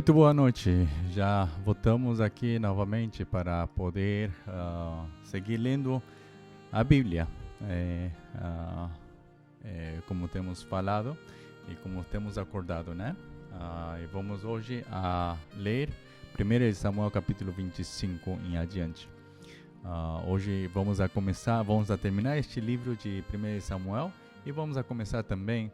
Muito boa noite. Já voltamos aqui novamente para poder seguir lendo a Bíblia. Como temos falado e como temos acordado, né? E vamos hoje a ler 1 Samuel capítulo 25 em adiante. Hoje vamos a terminar este livro de 1 Samuel e vamos a começar também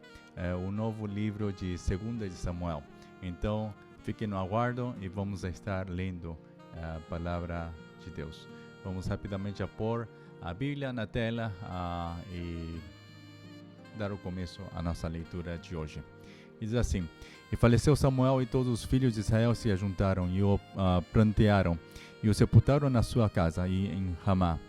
o novo livro de 2 de Samuel. Então, fiquem no aguardo e vamos estar lendo a palavra de Deus. Vamos rapidamente a pôr a Bíblia na tela e dar o começo à nossa leitura de hoje. Diz assim: E faleceu Samuel e todos os filhos de Israel se ajuntaram e o prantearam e o sepultaram na sua casa em Ramá.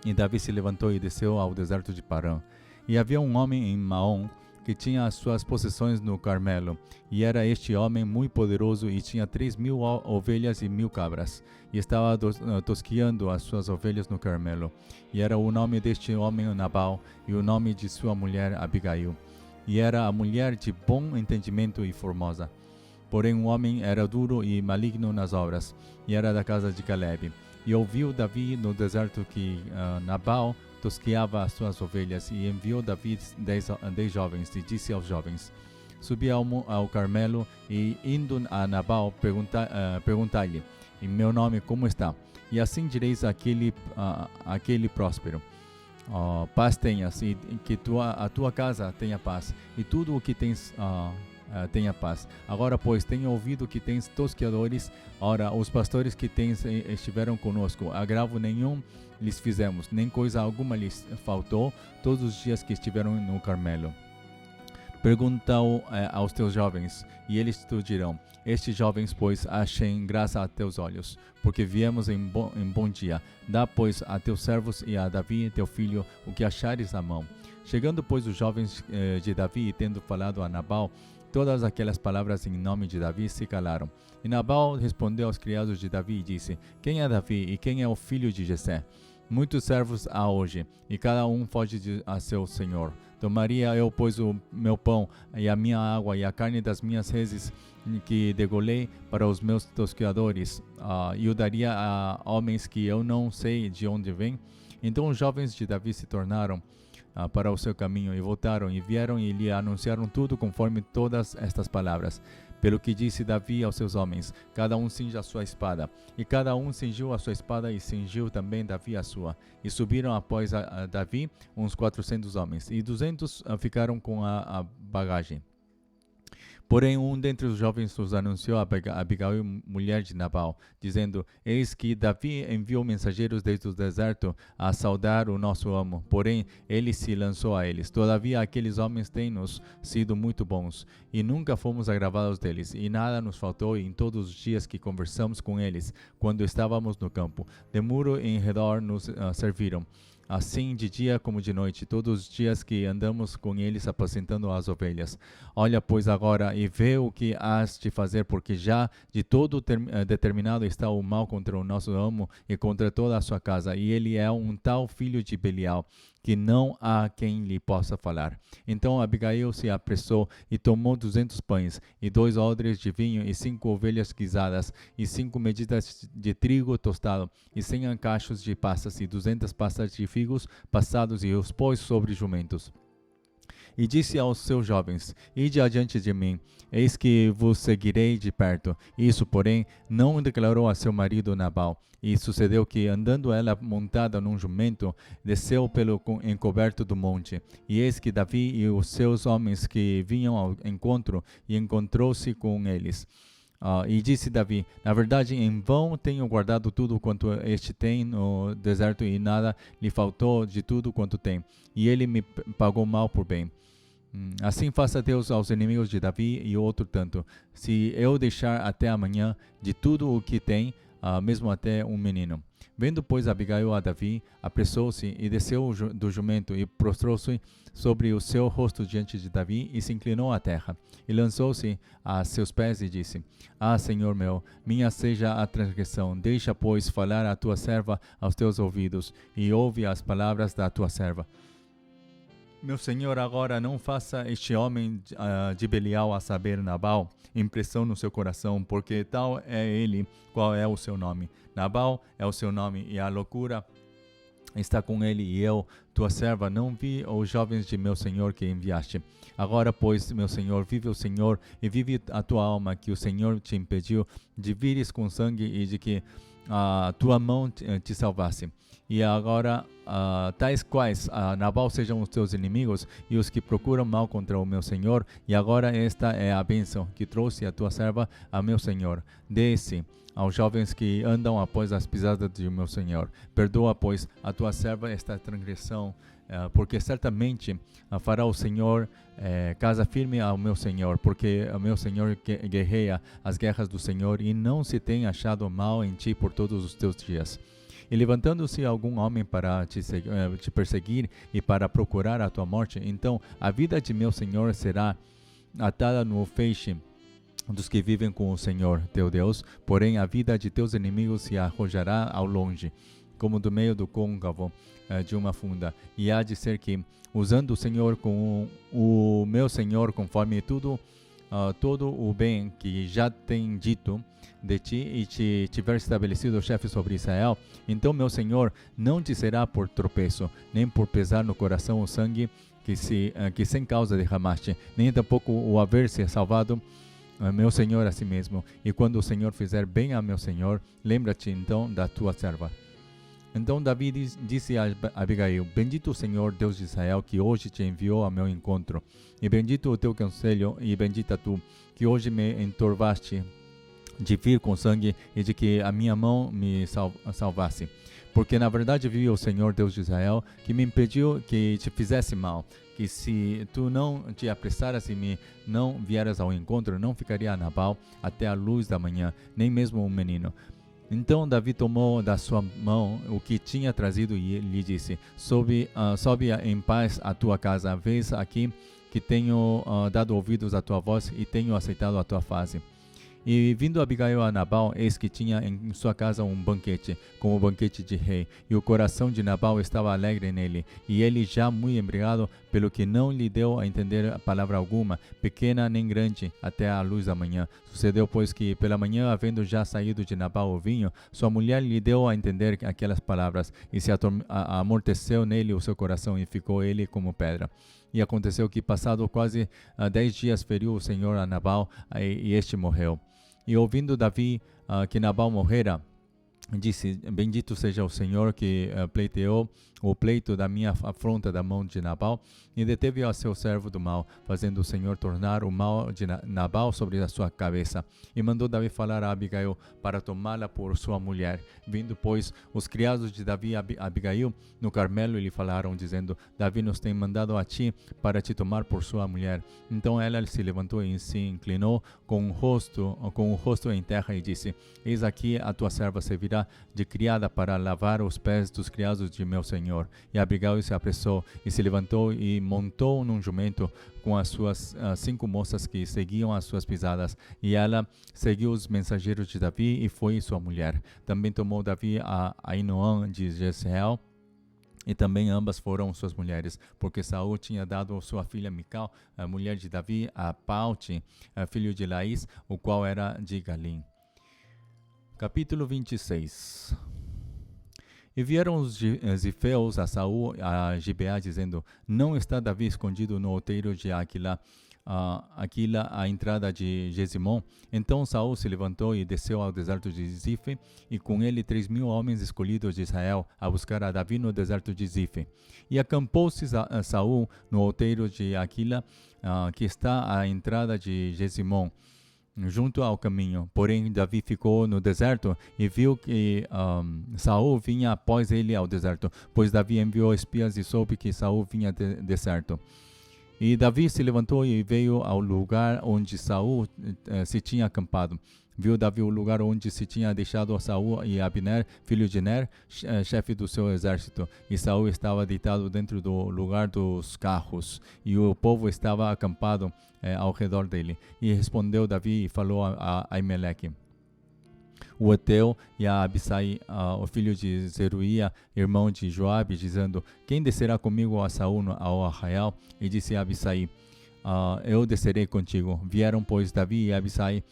E Davi se levantou e desceu ao deserto de Parã. E havia um homem em Maom que tinha as suas possessões no Carmelo, e era este homem muito poderoso e tinha 3.000 ovelhas e 1.000 cabras, e estava tosquiando as suas ovelhas no Carmelo. E era o nome deste homem Nabal, e o nome de sua mulher Abigail. E era a mulher de bom entendimento e formosa. Porém o homem era duro e maligno nas obras, e era da casa de Caleb. E ouviu Davi no deserto que Nabal tosqueava as suas ovelhas, e enviou Davi 10 jovens, e disse aos jovens: Subi ao Carmelo, e indo a Nabal, perguntai-lhe, em meu nome como está? E assim direis àquele próspero: paz tenhas, e que a tua casa tenha paz, e tudo o que tens tenha paz. Agora, pois, tenho ouvido que tens tosqueadores. Ora, os pastores que tens estiveram conosco, agravo nenhum lhes fizemos, nem coisa alguma lhes faltou, todos os dias que estiveram no Carmelo. Pergunta-o aos teus jovens, e eles te dirão: Estes jovens, pois, achem graça a teus olhos, porque viemos em bom dia. Dá, pois, a teus servos e a Davi, teu filho, o que achares à mão. Chegando, pois, os jovens de Davi, e tendo falado a Nabal todas aquelas palavras em nome de Davi, se calaram. E Nabal respondeu aos criados de Davi e disse: Quem é Davi e quem é o filho de Jessé? Muitos servos há hoje, e cada um foge a seu senhor. Tomaria eu, pois, o meu pão e a minha água e a carne das minhas reses que degolei para os meus tosqueadores, e o daria a homens que eu não sei de onde vêm? Então os jovens de Davi se tornaram para o seu caminho, e voltaram, e vieram e lhe anunciaram tudo conforme todas estas palavras. Pelo que disse Davi aos seus homens: Cada um cinja a sua espada. E cada um cingiu a sua espada, e cingiu também Davi a sua. E subiram após a Davi uns 400 homens, e 200 ficaram com a bagagem. Porém, um dentre os jovens os anunciou a Abigail, mulher de Nabal, dizendo: Eis que Davi enviou mensageiros desde o deserto a saudar o nosso amo. Porém, ele se lançou a eles. Todavia, aqueles homens têm-nos sido muito bons, e nunca fomos agravados deles, e nada nos faltou em todos os dias que conversamos com eles, quando estávamos no campo. De muro em redor nos serviram, assim de dia como de noite, todos os dias que andamos com eles apacentando as ovelhas. Olha, pois, agora e vê o que has de fazer, porque já de todo determinado está o mal contra o nosso amo e contra toda a sua casa, e ele é um tal filho de Belial, que não há quem lhe possa falar. Então Abigail se apressou e tomou 200 pães, e 2 odres de vinho, e 5 ovelhas guisadas, e 5 medidas de trigo tostado, e 100 cachos de passas, e 200 passas de figos passados, e os pôs sobre jumentos. E disse aos seus jovens: Ide adiante de mim, eis que vos seguirei de perto. Isso, porém, não declarou a seu marido Nabal. E sucedeu que, andando ela montada num jumento, desceu pelo encoberto do monte. E eis que Davi e os seus homens que vinham ao encontro, e encontrou-se com eles. E disse Davi: Na verdade, em vão tenho guardado tudo quanto este tem no deserto, e nada lhe faltou de tudo quanto tem. E ele me pagou mal por bem. Assim faça Deus aos inimigos de Davi e outro tanto, se eu deixar até amanhã de tudo o que tem, mesmo até um menino. Vendo, pois, Abigail a Davi, apressou-se e desceu do jumento, e prostrou-se sobre o seu rosto diante de Davi, e se inclinou à terra. E lançou-se a seus pés e disse: Senhor meu, minha seja a transgressão. Deixa, pois, falar a tua serva aos teus ouvidos, e ouve as palavras da tua serva. Meu senhor, agora não faça este homem de Belial, a saber, Nabal, impressão no seu coração, porque tal é ele, qual é o seu nome. Nabal é o seu nome, e a loucura está com ele, e eu, tua serva, não vi os jovens de meu senhor que enviaste. Agora, pois, meu senhor, vive o Senhor, e vive a tua alma, que o Senhor te impediu de vires com sangue e de que a tua mão te salvasse. E agora, tais quais Nabal sejam os teus inimigos e os que procuram mal contra o meu senhor. E agora esta é a bênção que trouxe a tua serva a meu senhor. Dê-se aos jovens que andam após as pisadas de meu senhor. Perdoa, pois, a tua serva esta transgressão, porque certamente fará o Senhor casa firme ao meu senhor, porque o meu senhor guerreia as guerras do Senhor e não se tem achado mal em ti por todos os teus dias. E levantando-se algum homem para te perseguir e para procurar a tua morte, então a vida de meu senhor será atada no feixe dos que vivem com o Senhor teu Deus, porém a vida de teus inimigos se arrojará ao longe, como do meio do côncavo de uma funda. E há de ser que, usando o Senhor com o meu Senhor, conforme todo o bem que já tem dito de ti, e te tiver estabelecido chefe sobre Israel, então meu Senhor não te será por tropeço, nem por pesar no coração o sangue que sem causa derramaste, nem tampouco o haver se salvado meu Senhor a si mesmo. E quando o Senhor fizer bem a meu Senhor, lembra-te então da tua serva. Então Davi disse a Abigail: Bendito o Senhor, Deus de Israel, que hoje te enviou ao meu encontro, e bendito o teu conselho, e bendita tu, que hoje me entorvaste de vir com sangue e de que a minha mão me salvasse. Porque na verdade vi o Senhor Deus de Israel, que me impediu que te fizesse mal, que se tu não te apressaras e me não vieras ao encontro, não ficaria Nabal até a luz da manhã, nem mesmo um menino. Então Davi tomou da sua mão o que tinha trazido e lhe disse: sobe em paz à tua casa, vês aqui que tenho dado ouvidos à tua voz e tenho aceitado a tua face. E vindo Abigail a Nabal, eis que tinha em sua casa um banquete, como banquete de rei, e o coração de Nabal estava alegre nele, e ele já muito embriagado, pelo que não lhe deu a entender palavra alguma, pequena nem grande, até a luz da manhã. Sucedeu, pois, que pela manhã, havendo já saído de Nabal o vinho, sua mulher lhe deu a entender aquelas palavras, e se amorteceu nele o seu coração, e ficou ele como pedra. E aconteceu que, passado quase 10 dias, feriu o Senhor a Nabal, e este morreu. E ouvindo Davi que Nabal morrera, disse: Bendito seja o Senhor que pleiteou o pleito da minha afronta da mão de Nabal, e deteve a seu servo do mal, fazendo o Senhor tornar o mal de Nabal sobre a sua cabeça. E mandou Davi falar a Abigail para tomá-la por sua mulher. Vindo, pois, os criados de Davi a Abigail no Carmelo, lhe falaram, dizendo: Davi nos tem mandado a ti para te tomar por sua mulher. Então ela se levantou e se inclinou com o rosto em terra e disse: Eis aqui a tua serva servirá de criada para lavar os pés dos criados de meu senhor. E Abigail se apressou e se levantou e montou num jumento com as suas 5 moças que seguiam as suas pisadas. E ela seguiu os mensageiros de Davi e foi sua mulher. Também tomou Davi a Ainoã de Jezreel, e também ambas foram suas mulheres, porque Saul tinha dado sua filha Mical, a mulher de Davi, a Paute, filho de Laís, o qual era de Galim. Capítulo 26. E vieram os zifeus a Saul a Gibeá, dizendo: Não está Davi escondido no outeiro de Aquila, à entrada de Gesimon? Então Saul se levantou e desceu ao deserto de Zife, e com ele 3.000 homens escolhidos de Israel, a buscar a Davi no deserto de Zife. E acampou-se Saul no outeiro de Aquila, que está à entrada de Gesimon, junto ao caminho. Porém Davi ficou no deserto e viu que Saul vinha após ele ao deserto, pois Davi enviou espias e soube que Saul vinha deserto. E Davi se levantou e veio ao lugar onde Saul se tinha acampado. Viu Davi o lugar onde se tinha deixado Saul e Abner, filho de Ner, chefe do seu exército. E Saul estava deitado dentro do lugar dos carros, e o povo estava acampado ao redor dele. E respondeu Davi e falou a Aimeleque: o Eteu, e a Abisai, o filho de Zeruia, irmão de Joabe, dizendo: quem descerá comigo a Saul ao arraial? E disse a Abisai: eu descerei contigo. Vieram, pois, Davi e Abisai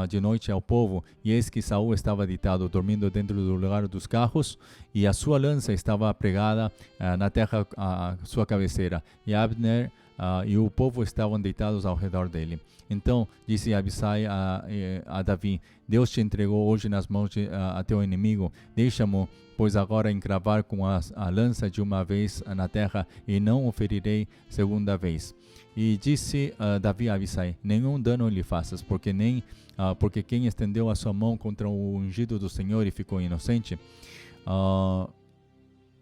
de noite ao povo, e eis que Saul estava deitado, dormindo dentro do lugar dos carros, e a sua lança estava pregada na terra à sua cabeceira, e Abner e o povo estavam deitados ao redor dele. Então disse Abisai a Davi: Deus te entregou hoje nas mãos a teu inimigo. Deixa-me, pois, agora encravar com a lança de uma vez na terra, e não o ferirei segunda vez. E disse Davi a Abisai: nenhum dano lhe faças, porque quem estendeu a sua mão contra o ungido do Senhor e ficou inocente.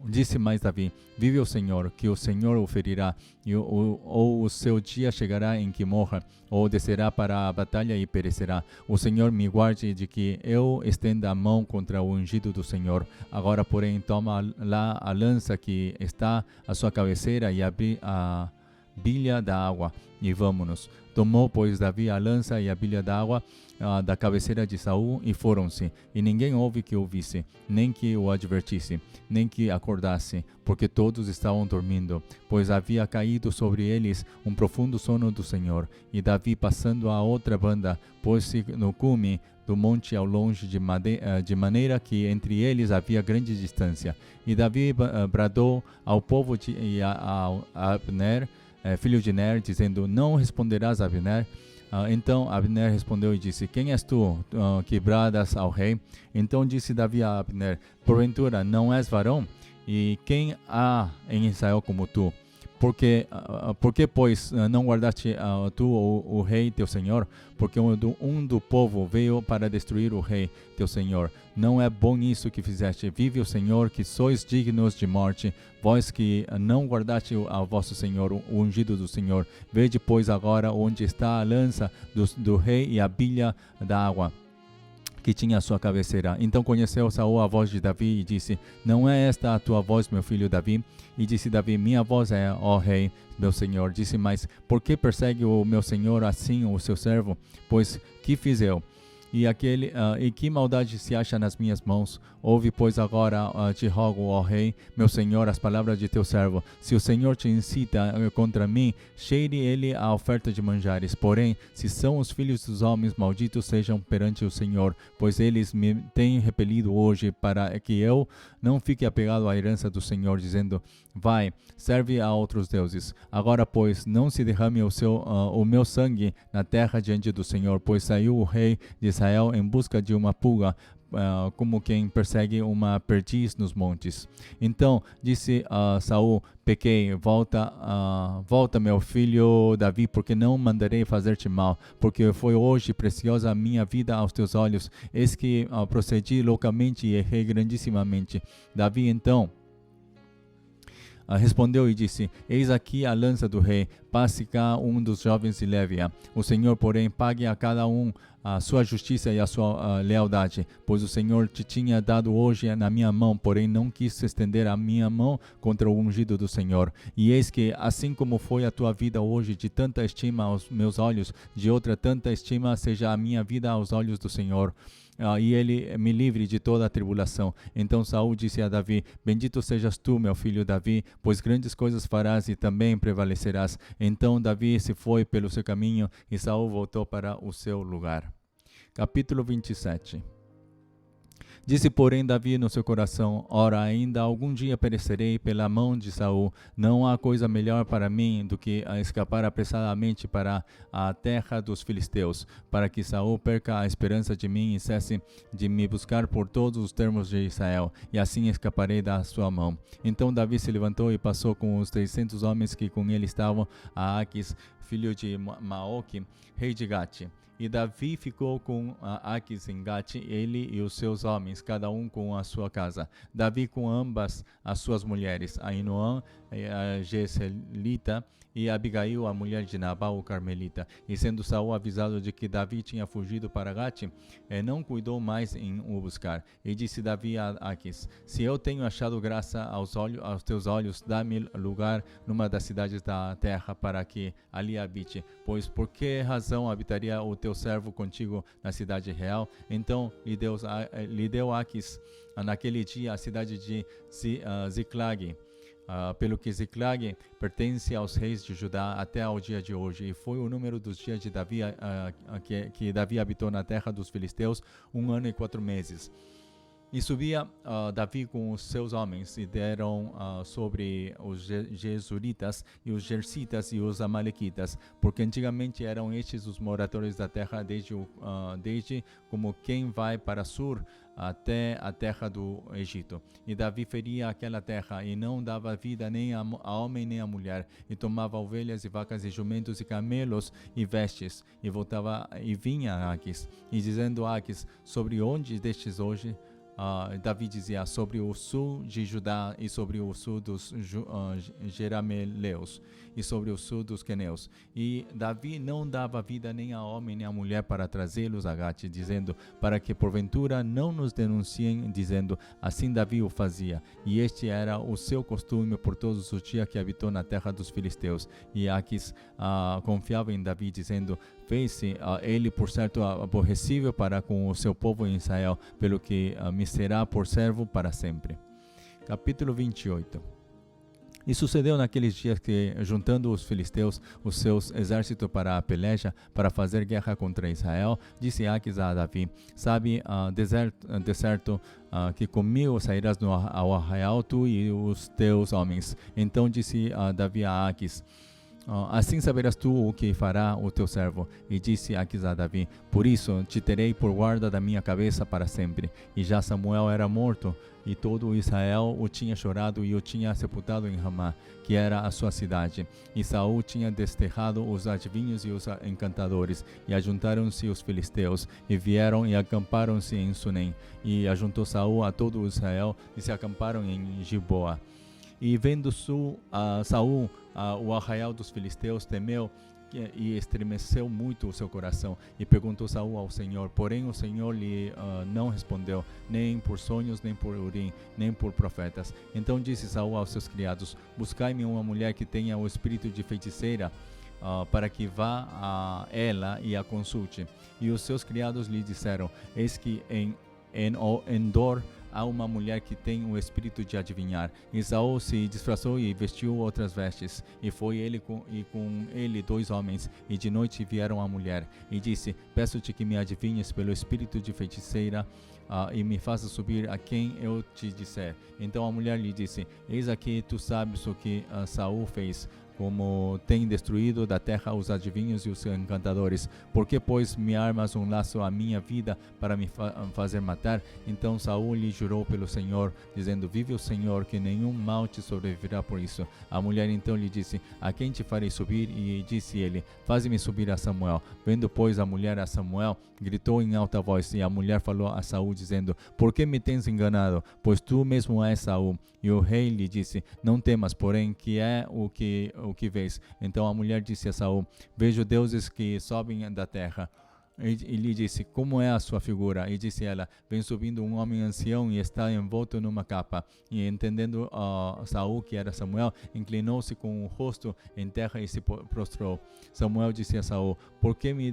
Disse mais Davi: vive o Senhor, que o Senhor o ferirá, ou o seu dia chegará em que morra, ou descerá para a batalha e perecerá. O Senhor me guarde de que eu estenda a mão contra o ungido do Senhor. Agora, porém, toma lá a lança que está à sua cabeceira e a bilha da água, e vamos-nos. Tomou, pois, Davi a lança e a bilha da água da cabeceira de Saul, e foram-se. E ninguém houve que o visse, nem que o advertisse, nem que acordasse, porque todos estavam dormindo, pois havia caído sobre eles um profundo sono do Senhor. E Davi, passando à outra banda, pôs-se no cume do monte ao longe, de maneira que entre eles havia grande distância. E Davi bradou ao povo e a Abner, filho de Ner, dizendo: não responderás, Abner? Então Abner respondeu e disse: quem és tu que bradas ao rei? Então disse Davi a Abner: porventura não és varão? E quem há em Israel como tu? Porque, pois, não guardaste tu o rei teu senhor? Porque um do povo veio para destruir o rei teu senhor. Não é bom isso que fizeste. Vive o Senhor, que sois dignos de morte, vós que não guardaste ao vosso senhor, o ungido do Senhor. Vede, pois, agora onde está a lança do rei e a bilha da água que tinha a sua cabeceira. Então conheceu Saul a voz de Davi e disse: não é esta a tua voz, meu filho Davi? E disse Davi: minha voz é, ó rei, meu senhor. Disse mais: por que persegue o meu senhor assim o seu servo? Pois que fiz eu? E que maldade se acha nas minhas mãos? Ouve, pois, agora te rogo, ó rei, meu senhor, as palavras de teu servo. Se o Senhor te incita contra mim, cheire ele a oferta de manjares. Porém, se são os filhos dos homens, malditos sejam perante o Senhor, pois eles me têm repelido hoje, para que eu não fique apegado à herança do Senhor, dizendo: vai, serve a outros deuses. Agora, pois, não se derrame o meu sangue na terra diante do Senhor, pois saiu o rei de Israel em busca de uma pulga, como quem persegue uma perdiz nos montes. Então disse Saul: pequei, volta, meu filho Davi, porque não mandarei fazer-te mal, porque foi hoje preciosa a minha vida aos teus olhos. Eis que procedi loucamente e errei grandissimamente. Davi então respondeu e disse: eis aqui a lança do rei, passe cá um dos jovens e leve-a. O Senhor, porém, pague a cada um a sua justiça e a sua lealdade, pois o Senhor te tinha dado hoje na minha mão, porém não quis estender a minha mão contra o ungido do Senhor. E eis que, assim como foi a tua vida hoje, de tanta estima aos meus olhos, de outra tanta estima seja a minha vida aos olhos do Senhor. E ele me livre de toda a tribulação. Então Saul disse a Davi: bendito sejas tu, meu filho Davi, pois grandes coisas farás e também prevalecerás. Então Davi se foi pelo seu caminho e Saul voltou para o seu lugar. Capítulo 27. Disse, porém, Davi no seu coração: ora, ainda algum dia perecerei pela mão de Saul. Não há coisa melhor para mim do que escapar apressadamente para a terra dos filisteus, para que Saul perca a esperança de mim e cesse de me buscar por todos os termos de Israel, e assim escaparei da sua mão. Então Davi se levantou e passou com os 300 homens que com ele estavam a Aquis, filho de Maoque, rei de Gate. E Davi ficou com Aquis em Gate, ele e os seus homens, cada um com a sua casa. Davi com ambas as suas mulheres, Ahinoam a Jezreelita, e Abigail, a mulher de Nabal, o carmelita. E sendo Saul avisado de que Davi tinha fugido para Gate, não cuidou mais em o buscar. E disse Davi a Aquis: se eu tenho achado graça aos teus olhos, dá-me lugar numa das cidades da terra para que ali habite. Pois por que razão habitaria o teu servo contigo na cidade real? Então lhe deu Aquis naquele dia a cidade de Ziclag. Pelo que Ziclag pertence aos reis de Judá até ao dia de hoje, e foi o número dos dias de Davi que Davi habitou na terra dos filisteus, 1 ano e 4 meses. E subia Davi com os seus homens e deram sobre os Gesuritas e os Gersitas e os Amalequitas, porque antigamente eram estes os moradores da terra desde como quem vai para Sur até a terra do Egito. E Davi feria aquela terra e não dava vida nem a homem nem a mulher, e tomava ovelhas e vacas e jumentos e camelos e vestes, e voltava e vinha a Aquis, e dizendo a Aquis: sobre onde destes hoje? Davi dizia: sobre o sul de Judá e sobre o sul dos Jerameleus e sobre o sul dos Queneus. E Davi não dava vida nem a homem nem a mulher para trazê-los a Gate, dizendo: para que porventura não nos denunciem, dizendo: assim Davi o fazia. E este era o seu costume por todos os dias que habitou na terra dos filisteus. E Aquis confiava em Davi, dizendo: fez-se ele por certo aborrecível para com o seu povo em Israel, pelo que me será por servo para sempre. Capítulo 28. E sucedeu naqueles dias que, juntando os filisteus, os seus exércitos para a peleja, para fazer guerra contra Israel, disse Aquis a Davi: sabe, de certo, que comigo sairás ao arraial, tu e os teus homens. Então disse Davi a Aquis: assim saberás tu o que fará o teu servo. E disse Aquis a Davi: por isso te terei por guarda da minha cabeça para sempre. E já Samuel era morto, e todo Israel o tinha chorado e o tinha sepultado em Ramá, que era a sua cidade. E Saul tinha desterrado os adivinhos e os encantadores, e ajuntaram-se os filisteus, e vieram e acamparam-se em Sunem. E ajuntou Saul a todo Israel, e se acamparam em Gilboa. E vendo Saul o arraial dos filisteus, temeu e estremeceu muito o seu coração, e perguntou Saul ao Senhor. Porém o Senhor lhe não respondeu, nem por sonhos, nem por Urim, nem por profetas. Então disse Saul aos seus criados: buscai-me uma mulher que tenha o espírito de feiticeira, para que vá a ela e a consulte. E os seus criados lhe disseram: eis que em Endor há uma mulher que tem o espírito de adivinhar. E Saul se disfarçou e vestiu outras vestes, e foi ele com ele 2 homens, e de noite vieram a mulher, e disse: peço-te que me adivinhes pelo espírito de feiticeira, e me faça subir a quem eu te disser. Então a mulher lhe disse: eis aqui tu sabes o que Saul fez, como tem destruído da terra os adivinhos e os encantadores. Por que, pois, me armas um laço à minha vida para me fazer matar? Então Saul lhe jurou pelo Senhor, dizendo: vive o Senhor, que nenhum mal te sobrevirá por isso. A mulher então lhe disse: a quem te farei subir? E disse ele: faze-me subir a Samuel. Vendo, pois, a mulher a Samuel, gritou em alta voz, e a mulher falou a Saul, dizendo: por que me tens enganado? Pois tu mesmo és Saul. E o rei lhe disse: não temas, porém, que é o que vês? Então a mulher disse a Saul: vejo deuses que sobem da terra. E lhe disse: como é a sua figura? E disse ela: vem subindo um homem ancião e está envolto numa capa. E entendendo Saul que era Samuel, inclinou-se com o rosto em terra e se prostrou. Samuel disse a Saul: por que me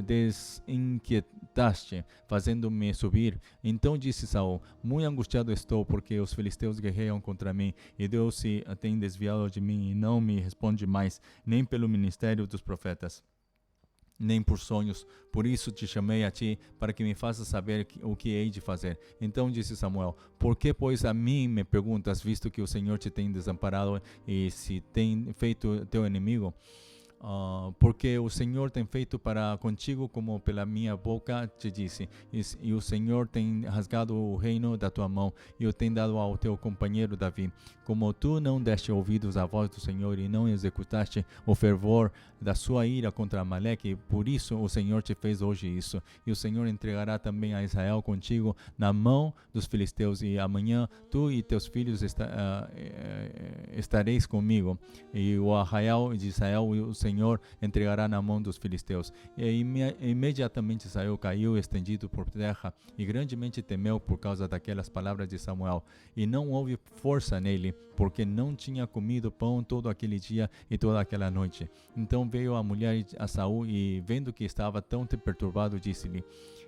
desinquietaste, fazendo-me subir? Então disse Saul: muito angustiado estou, porque os filisteus guerreiam contra mim, e Deus se tem desviado de mim e não me responde mais, nem pelo ministério dos profetas, nem por sonhos. Por isso te chamei a ti, para que me faças saber o que hei de fazer. Então disse Samuel: por que, pois, a mim me perguntas, visto que o Senhor te tem desamparado e se tem feito teu inimigo? Porque o Senhor tem feito para contigo como pela minha boca te disse, e o Senhor tem rasgado o reino da tua mão, e o tem dado ao teu companheiro Davi. Como tu não deste ouvidos à voz do Senhor, e não executaste o fervor da sua ira contra Amaleque, por isso o Senhor te fez hoje isso. E o Senhor entregará também a Israel contigo na mão dos filisteus, e amanhã tu e teus filhos estareis comigo, e o arraial de Israel o Senhor entregará na mão dos filisteus. E imediatamente Israel caiu estendido por terra, e grandemente temeu por causa daquelas palavras de Samuel, e não houve força nele, porque não tinha comido pão todo aquele dia e toda aquela noite. Então veio a mulher a Saul, e vendo que estava tão perturbado, disse-lhe: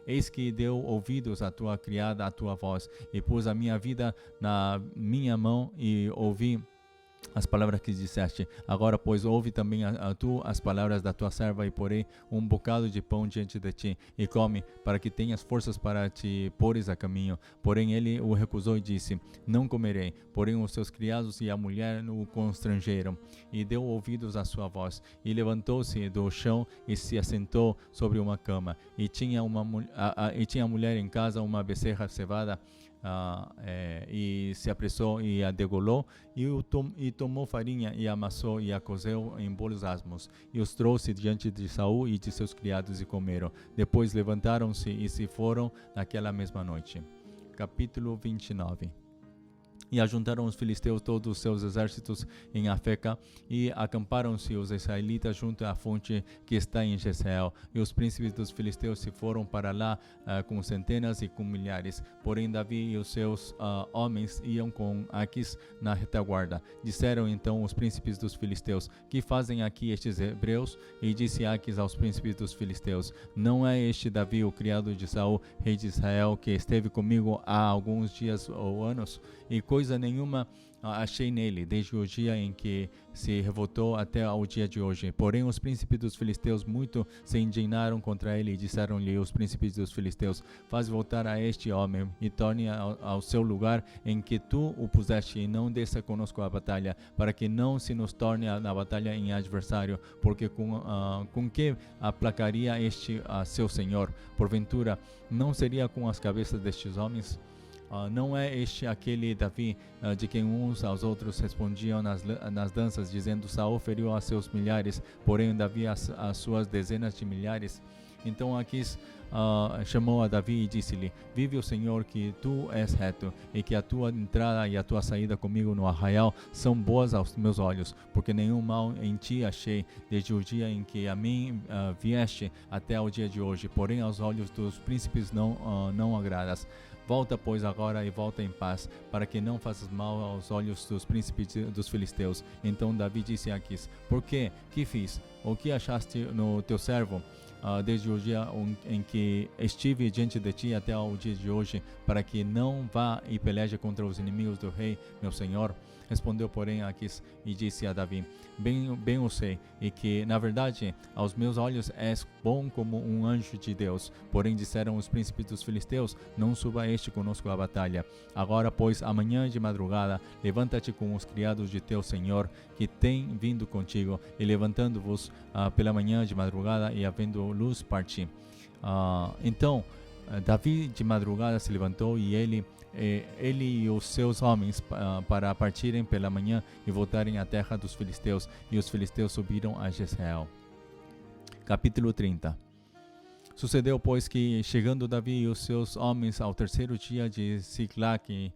Eis que deu ouvidos a tua criada à tua voz, e pus a minha vida na minha mão, e ouvi as palavras que disseste. Agora, pois, ouve também tu as palavras da tua serva, e porei um bocado de pão diante de ti, e come, para que tenhas forças para te pôres a caminho. Porém ele o recusou e disse: Não comerei. Porém os seus criados e a mulher o constrangeram, e deu ouvidos à sua voz, e levantou-se do chão e se assentou sobre uma cama, e tinha a mulher em casa uma becerra cevada, e se apressou e a degolou, e tomou farinha e amassou e a cozeu em bolos asmos, e os trouxe diante de Saul e de seus criados, e comeram. Depois levantaram-se e se foram naquela mesma noite. Capítulo 29. E ajuntaram os filisteus todos os seus exércitos em Afeca, e acamparam-se os israelitas junto à fonte que está em Jezreel. E os príncipes dos filisteus se foram para lá com centenas e com milhares. Porém Davi e os seus homens iam com Aquis na retaguarda. Disseram então os príncipes dos filisteus: Que fazem aqui estes hebreus? E disse Aquis aos príncipes dos filisteus: Não é este Davi, o criado de Saul, rei de Israel, que esteve comigo há alguns dias ou anos? E coisa nenhuma achei nele, desde o dia em que se revoltou até ao dia de hoje. Porém os príncipes dos filisteus muito se indignaram contra ele, e disseram-lhe os príncipes dos filisteus: Faz voltar a este homem, e torne ao seu lugar em que tu o puseste, e não desça conosco a batalha, para que não se nos torne na batalha em adversário, porque com que aplacaria este a seu senhor? Porventura não seria com as cabeças destes homens? Não é este aquele Davi de quem uns aos outros respondiam nas danças, dizendo: Saul feriu a seus milhares, porém Davi as suas dezenas de milhares? Então Aquis chamou a Davi e disse-lhe: Vive o Senhor, que tu és reto, e que a tua entrada e a tua saída comigo no arraial são boas aos meus olhos, porque nenhum mal em ti achei, desde o dia em que a mim vieste até o dia de hoje. Porém aos olhos dos príncipes não agradas. Volta, pois, agora, e volta em paz, para que não faças mal aos olhos dos príncipes dos filisteus. Então Davi disse a Aquis: Por quê? Que fiz? O que achaste no teu servo? Desde o dia em que estive diante de ti até o dia de hoje, para que não vá e peleje contra os inimigos do rei, meu senhor? Respondeu, porém, Aquis e disse a Davi: Bem o sei, e que, na verdade, aos meus olhos és bom como um anjo de Deus. Porém disseram os príncipes dos filisteus: Não suba este conosco à batalha. Agora, pois, amanhã de madrugada, levanta-te com os criados de teu senhor, que tem vindo contigo, e levantando-vos pela manhã de madrugada, e havendo luz, parti. Então Davi de madrugada se levantou, e ele e os seus homens para partirem pela manhã e voltarem à terra dos filisteus, e os filisteus subiram a Jezreel. Capítulo 30. Sucedeu, pois, que chegando Davi e os seus homens ao terceiro dia de Ziclague,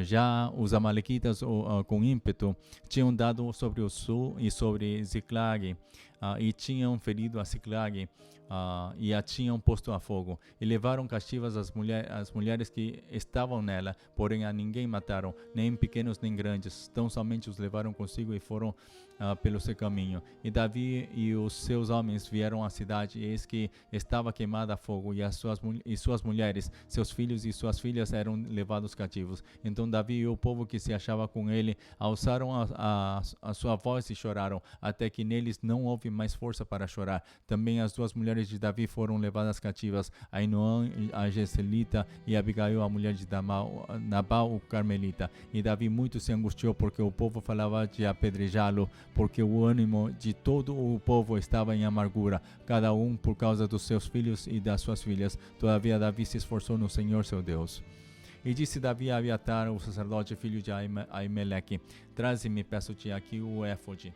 já os amalequitas com ímpeto tinham dado sobre o sul e sobre Ziclague, e tinham ferido a Ziclague, e a tinham posto a fogo, e levaram cativas as mulheres que estavam nela, porém a ninguém mataram, nem pequenos nem grandes, tão somente os levaram consigo e foram pelo seu caminho. E Davi e os seus homens vieram à cidade, e eis que estava queimada a fogo, e suas mulheres, seus filhos e suas filhas eram levados cativos. Então Davi e o povo que se achava com ele alçaram a sua voz e choraram, até que neles não houve mais força para chorar. Também as duas mulheres de Davi foram levadas cativas, Ainoã a Jezreelita, e Abigail a mulher de Nabal o Carmelita. E Davi muito se angustiou, porque o povo falava de apedrejá-lo, porque o ânimo de todo o povo estava em amargura, cada um por causa dos seus filhos e das suas filhas. Todavia Davi se esforçou no Senhor seu Deus. E disse Davi a Abiatar, o sacerdote, filho de Aimeleque: Traze-me, peço-te, aqui o éfode.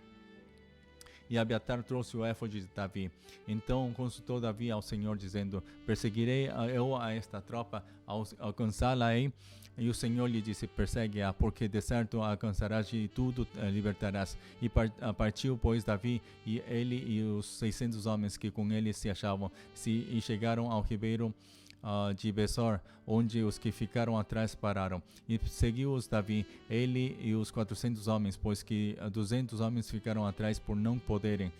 e Abiatar trouxe o éfode de Davi. Então consultou Davi ao Senhor, dizendo: perseguirei eu a esta tropa, alcançá-la-ei? E o Senhor lhe disse: persegue-a, porque de certo a alcançarás e tudo libertarás. E partiu, pois, Davi e ele e os 600 homens que com ele se achavam, e chegaram ao ribeiro de Besor, onde os que ficaram atrás pararam. E seguiu-os Davi, ele e os 400 homens, pois que 200 homens ficaram atrás por não poderem,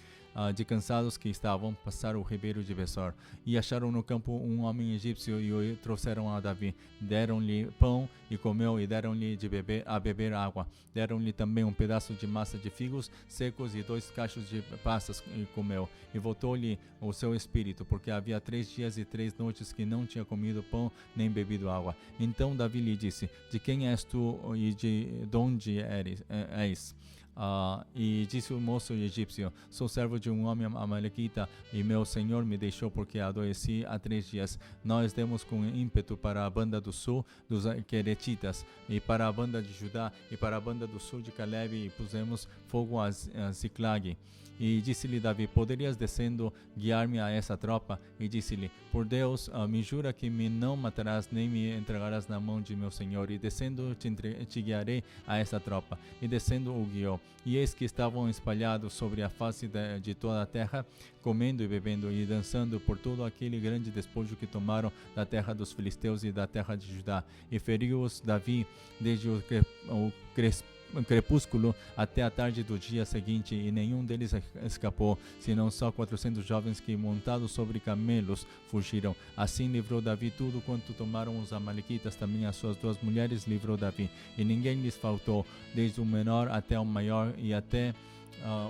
de cansados que estavam, passar o ribeiro de Besor. E acharam no campo um homem egípcio e o trouxeram a Davi. Deram-lhe pão e comeu, e deram-lhe a beber água. Deram-lhe também um pedaço de massa de figos secos e 2 cachos de passas, e comeu. E voltou-lhe o seu espírito, porque havia 3 dias e 3 noites que não tinha comido pão nem bebido água. Então Davi lhe disse: de quem és tu e de onde és? E disse o moço egípcio: sou servo de um homem amalequita, e meu senhor me deixou porque adoeci há 3 dias. Nós demos com ímpeto para a banda do sul dos Queretitas, e para a banda de Judá, e para a banda do sul de Caleb, e pusemos fogo a Ziclag. E disse-lhe Davi: poderias descendo guiar-me a essa tropa? E disse-lhe: por Deus, me jura que me não matarás nem me entregarás na mão de meu senhor. E descendo te guiarei a essa tropa. E descendo o guiou. E eis que estavam espalhados sobre a face de toda a terra, comendo e bebendo e dançando por todo aquele grande despojo que tomaram da terra dos filisteus e da terra de Judá. E feriu-os Davi desde o crepúsculo até a tarde do dia seguinte, e nenhum deles escapou, senão só 400 jovens que, montados sobre camelos, fugiram. Assim livrou Davi tudo quanto tomaram os amalequitas, também as suas 2 mulheres livrou Davi, e ninguém lhes faltou, desde o menor até o maior, e até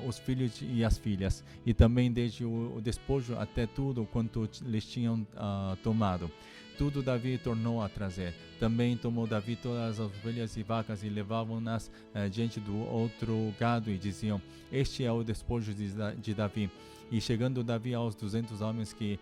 os filhos e as filhas, e também desde o despojo até tudo quanto lhes tinham tomado. Tudo Davi tornou a trazer. Também tomou Davi todas as ovelhas e vacas e levavam-nas diante do outro gado e diziam: este é o despojo de Davi. E chegando Davi aos 200 homens que,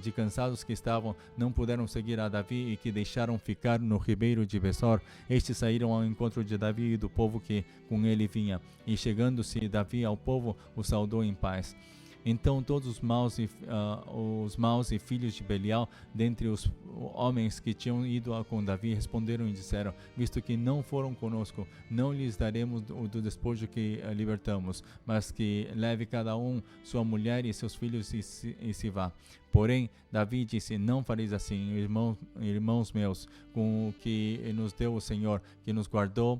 de cansados que estavam, não puderam seguir a Davi e que deixaram ficar no ribeiro de Besor, estes saíram ao encontro de Davi e do povo que com ele vinha. E chegando-se Davi ao povo, o saudou em paz. Então todos os maus e filhos de Belial, dentre os homens que tinham ido com Davi, responderam e disseram: visto que não foram conosco, não lhes daremos do despojo que libertamos, mas que leve cada um sua mulher e seus filhos e se vá. Porém, Davi disse: não fareis assim, irmãos meus, com o que nos deu o Senhor, que nos guardou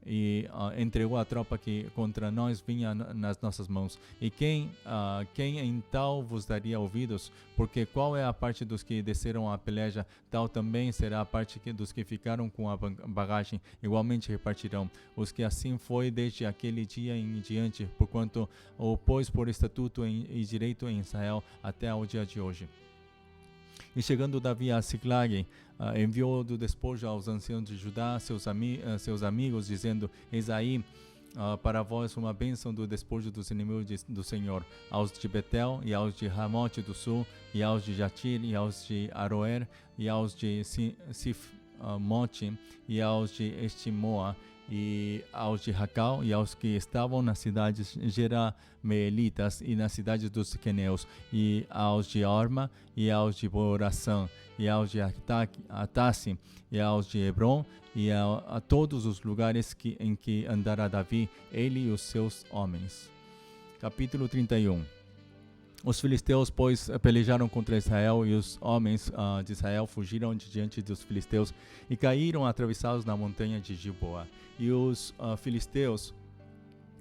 e entregou a tropa que contra nós vinha nas nossas mãos. E quem em tal vos daria ouvidos? Porque qual é a parte dos que desceram a peleja, tal também será a parte dos que ficaram com a bagagem, igualmente repartirão. Os que assim foi desde aquele dia em diante, porquanto o pôs por estatuto e direito em Israel até ao dia de hoje. E chegando Davi a Ziclag, enviou do despojo aos anciãos de Judá, seus amigos, dizendo: eis aí para vós uma bênção do despojo dos inimigos do Senhor, aos de Betel, e aos de Ramote do sul, e aos de Jatir, e aos de Aroer, e aos de Sifmote, e aos de Estimoa, e aos de Racal, e aos que estavam nas cidades Jerameelitas e nas cidades dos Queneus, e aos de Orma, e aos de Boração, e aos de Atasse, e aos de Hebron, e a todos os lugares em que andara Davi, ele e os seus homens. Capítulo 31. Os filisteus, pois, pelejaram contra Israel, e os homens de Israel fugiram de diante dos filisteus e caíram atravessados na montanha de Gilboa. E os filisteus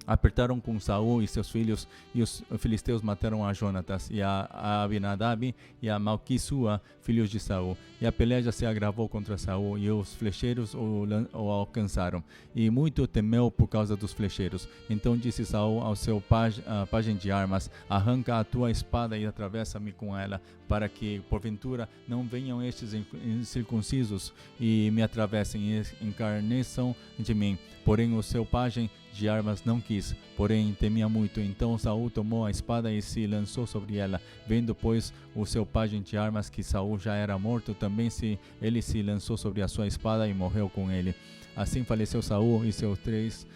apertaram com Saul e seus filhos, e os filisteus mataram a Jonatas e a Abinadab e a Malquissua, filhos de Saul. E a peleja se agravou contra Saul, e os flecheiros o alcançaram. E muito temeu por causa dos flecheiros. Então disse Saul ao seu pajem de armas: arranca a tua espada e atravessa-me com ela, para que, porventura, não venham estes incircuncisos e me atravessem e encarneçam de mim. Porém o seu pajem de armas não quis, porém temia muito. Então Saul tomou a espada e se lançou sobre ela. Vendo, pois, o seu pajem de armas que Saul já era morto, também ele se lançou sobre a sua espada e morreu com ele. Assim faleceu Saul e seus 3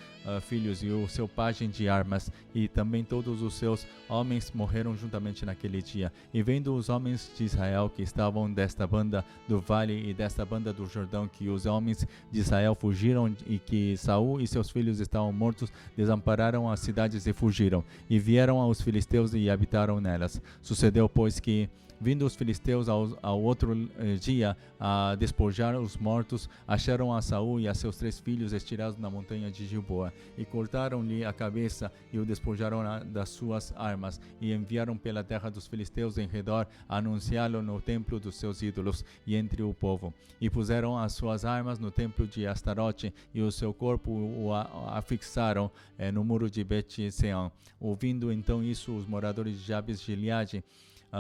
filhos e o seu pajem de armas, e também todos os seus homens morreram juntamente naquele dia. E vendo os homens de Israel que estavam desta banda do vale e desta banda do Jordão, que os homens de Israel fugiram e que Saul e seus filhos estavam mortos, desampararam as cidades e fugiram, e vieram aos filisteus e habitaram nelas. Sucedeu, pois, que vindo os filisteus ao outro dia a despojar os mortos, acharam a Saul e a seus 3 filhos estirados na montanha de Gilboa, e cortaram-lhe a cabeça e o despojaram das suas armas, e enviaram pela terra dos filisteus em redor a anunciá-lo no templo dos seus ídolos e entre o povo. E puseram as suas armas no templo de Astarote, e o seu corpo o afixaram no muro de Bet-Sean. Ouvindo então isso, os moradores de Jabes de Gileade,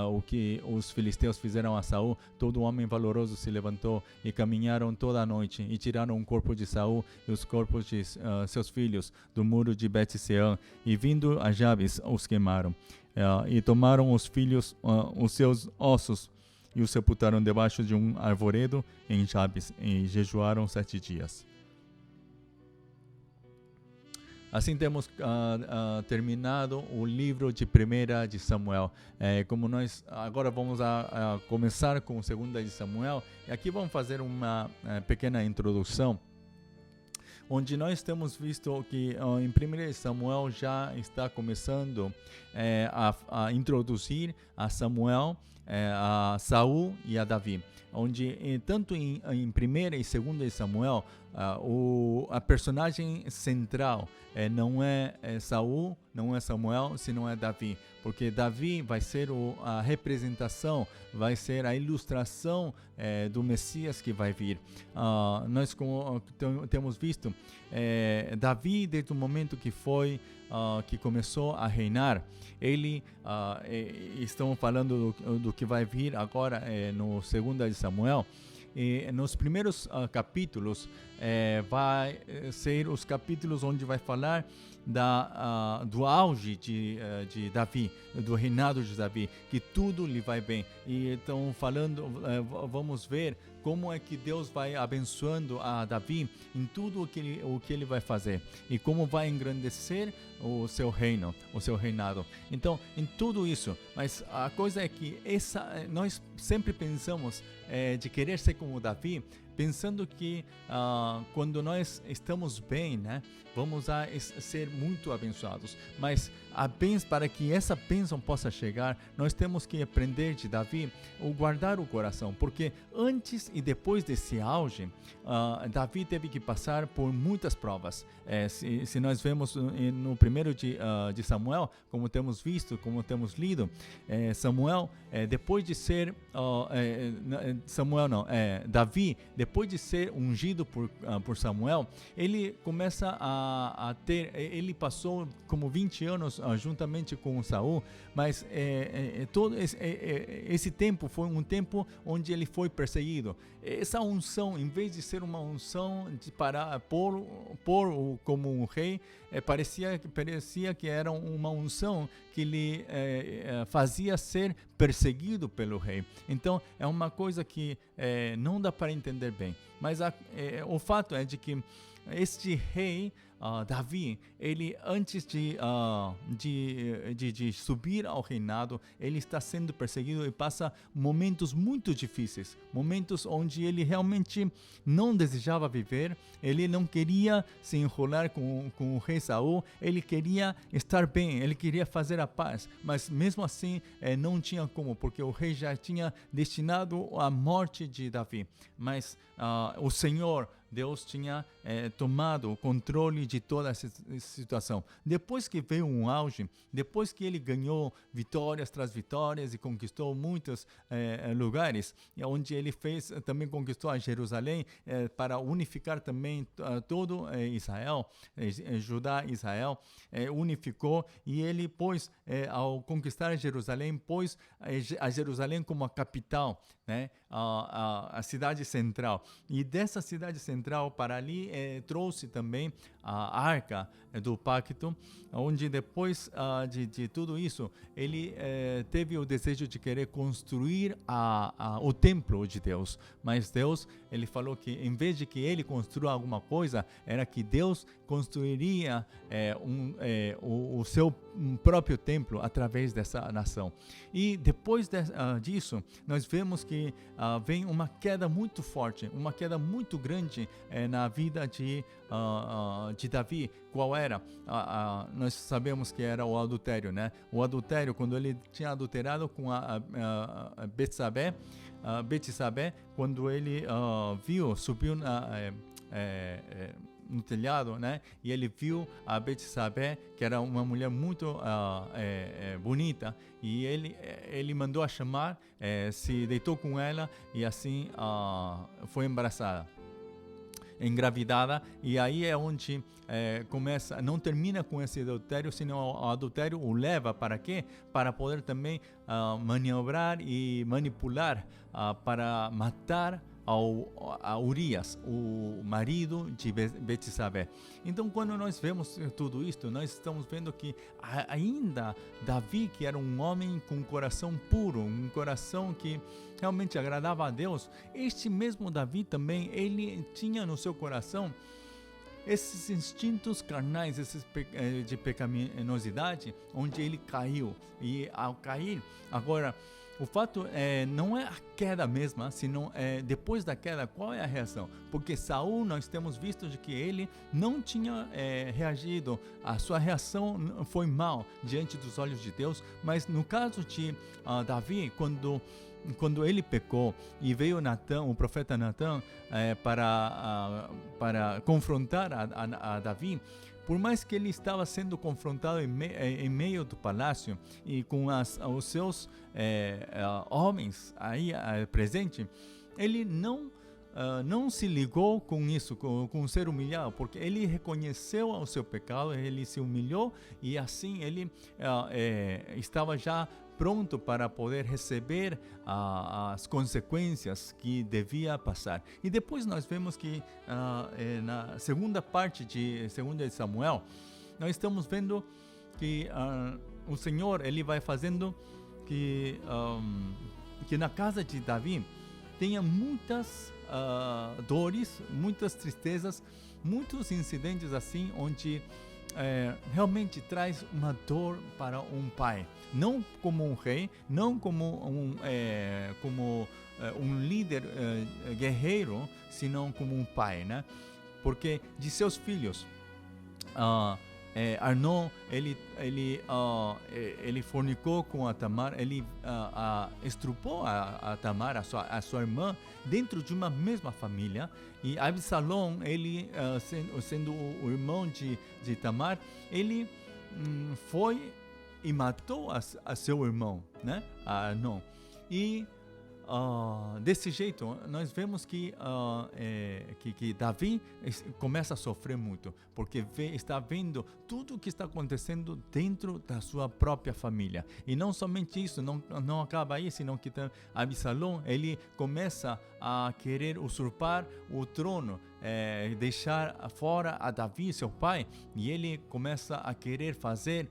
o que os filisteus fizeram a Saul, todo homem valoroso se levantou e caminharam toda a noite e tiraram o corpo de Saul e os corpos de seus filhos do muro de Bet-Sean, e vindo a Jabes os queimaram, e tomaram os filhos os seus ossos e os sepultaram debaixo de um arvoredo em Jabes, e jejuaram 7 dias. Assim temos terminado o livro de 1 de Samuel. Como nós agora vamos a começar com 2 de Samuel, e aqui vamos fazer uma pequena introdução, onde nós temos visto que em 1 de Samuel já está começando a introduzir a Samuel, a Saul e a Davi, onde tanto em 1 e 2 de Samuel a personagem central não é Saul, não é Samuel, senão é Davi, porque Davi vai ser a representação, vai ser a ilustração do Messias que vai vir. Nós temos visto Davi, desde o momento que começou a reinar, ele, estão falando do que vai vir agora no 2 de Samuel, e nos primeiros capítulos vai ser os capítulos onde vai falar do auge de Davi, do reinado de Davi, que tudo lhe vai bem. E então vamos ver como é que Deus vai abençoando a Davi em tudo o que ele vai fazer, e como vai engrandecer o seu reino, o seu reinado. Então, em tudo isso, mas a coisa é que nós sempre pensamos de querer ser como Davi, pensando que quando nós estamos bem, né, vamos ser muito abençoados. Mas para que essa bênção possa chegar, nós temos que aprender de Davi o guardar o coração, porque antes e depois desse auge, Davi teve que passar por muitas provas. Se nós vemos no 1 de Samuel, como temos visto, como temos lido, Samuel, depois de ser Davi, depois de ser ungido por Samuel, ele começa ele passou como 20 anos juntamente com Saul, mas todo esse tempo foi um tempo onde ele foi perseguido. Essa unção, em vez de ser uma unção para pôr como um rei, parecia que era uma unção que lhe fazia ser perseguido pelo rei. Então é uma coisa que não dá para entender bem, mas o fato é de que este rei Davi, ele antes de subir ao reinado, ele está sendo perseguido e passa momentos muito difíceis, momentos onde ele realmente não desejava viver, ele não queria se enrolar com o rei Saul, ele queria estar bem, ele queria fazer a paz, mas mesmo assim não tinha como, porque o rei já tinha destinado a morte de Davi. Mas o Senhor, Deus tinha tomado o controle de toda essa situação. Depois que veio um auge, depois que ele ganhou vitórias tras vitórias e conquistou muitos lugares, onde ele também conquistou a Jerusalém para unificar também todo Israel, Judá e Israel, unificou, e ele ao conquistar Jerusalém, pôs a Jerusalém como a capital, né, a cidade central. E dessa cidade central central para ali, trouxe também a arca do pacto, onde depois de tudo isso, ele teve o desejo de querer construir o templo de Deus. Mas Deus, ele falou que em vez de que ele construa alguma coisa, era que Deus construiria o seu próprio templo através dessa nação. E depois disso, nós vemos que vem uma queda muito forte, uma queda muito grande na vida de Davi. Qual era? Nós sabemos que era o adultério, né? O adultério, quando ele tinha adulterado com a Betsabé, quando ele subiu no telhado, né? E ele viu a Betsabé, que era uma mulher muito bonita, e ele mandou a chamar, se deitou com ela e assim foi engravidada, e aí é onde começa, não termina com esse adultério, senão o adultério o leva para quê? Para poder também manobrar e manipular para matar a Urias, o marido de Betsabé. Então, quando nós vemos tudo isto, nós estamos vendo que ainda Davi, que era um homem com um coração puro, um coração que realmente agradava a Deus, este mesmo Davi também, ele tinha no seu coração esses instintos carnais, de pecaminosidade, onde ele caiu. E ao cair, agora, o fato não é a queda mesma, senão depois da queda, qual é a reação? Porque Saul, nós temos visto de que ele não tinha reagido, a sua reação foi mal diante dos olhos de Deus, mas no caso de Davi, quando ele pecou e veio o profeta Natã para confrontar a Davi, por mais que ele estava sendo confrontado em meio do palácio e com os seus homens aí presentes, ele não se ligou com isso, com ser humilhado, porque ele reconheceu o seu pecado, ele se humilhou e assim ele estava já pronto para poder receber as consequências que devia passar. E depois nós vemos que na segunda parte de 2 Samuel, nós estamos vendo que o Senhor ele vai fazendo que na casa de Davi tenha muitas dores, muitas tristezas, muitos incidentes assim, onde realmente traz uma dor para um pai, não como um rei, não como um líder guerreiro, senão como um pai, né? Porque de seus filhos, Arnon, ele fornicou com a Tamar, ele estrupou a Tamar, a sua irmã, dentro de uma mesma família. E Absalom, ele sendo o irmão de Tamar, ele foi e matou a seu irmão, né? A Arnon. E desse jeito, nós vemos que Davi começa a sofrer muito, porque está vendo tudo o que está acontecendo dentro da sua própria família. E não somente isso, não acaba aí, senão que Absalom, ele começa a querer usurpar o trono, deixar fora a Davi, seu pai, e ele começa a querer fazer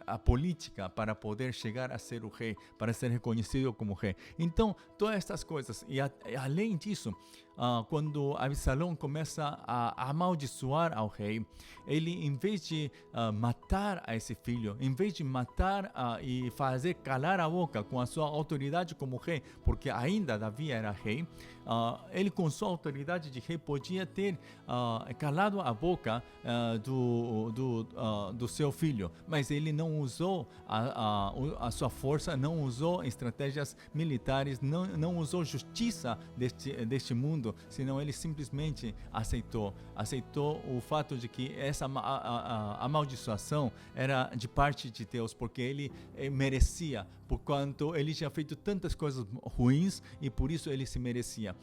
a política para poder chegar a ser o rei, para ser reconhecido como rei. Então, todas estas coisas, e além disso, quando Absalom começa a amaldiçoar ao rei, ele, em vez de matar a esse filho, em vez de matar e fazer calar a boca com a sua autoridade como rei, porque ainda Davi era rei, ele com sua autoridade de rei podia ter calado a boca do seu filho, mas ele não usou a sua força, não usou estratégias militares, não usou justiça deste mundo, senão ele simplesmente aceitou o fato de que essa amaldiçoação era de parte de Deus, porque ele merecia, por quanto ele tinha feito tantas coisas ruins e por isso ele se merecia.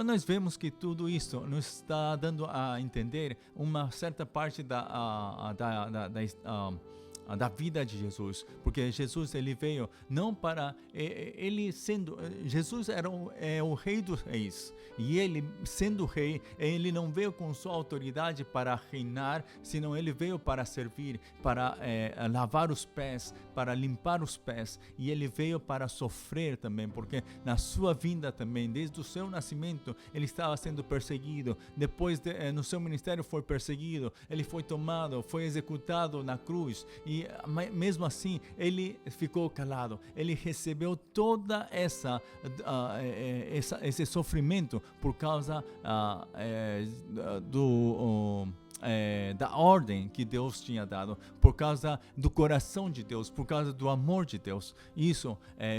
Nós vemos que tudo isso nos está dando a entender uma certa parte da vida de Jesus, porque Jesus ele veio não para ele sendo Jesus era o rei dos reis, e ele sendo rei, ele não veio com sua autoridade para reinar, senão ele veio para servir, para lavar os pés, para limpar os pés, e ele veio para sofrer também, porque na sua vinda também, desde o seu nascimento, ele estava sendo perseguido, depois no seu ministério foi perseguido, ele foi tomado, foi executado na cruz, e mesmo assim ele ficou calado, ele recebeu toda esse sofrimento por causa da ordem que Deus tinha dado, por causa do coração de Deus, por causa do amor de Deus.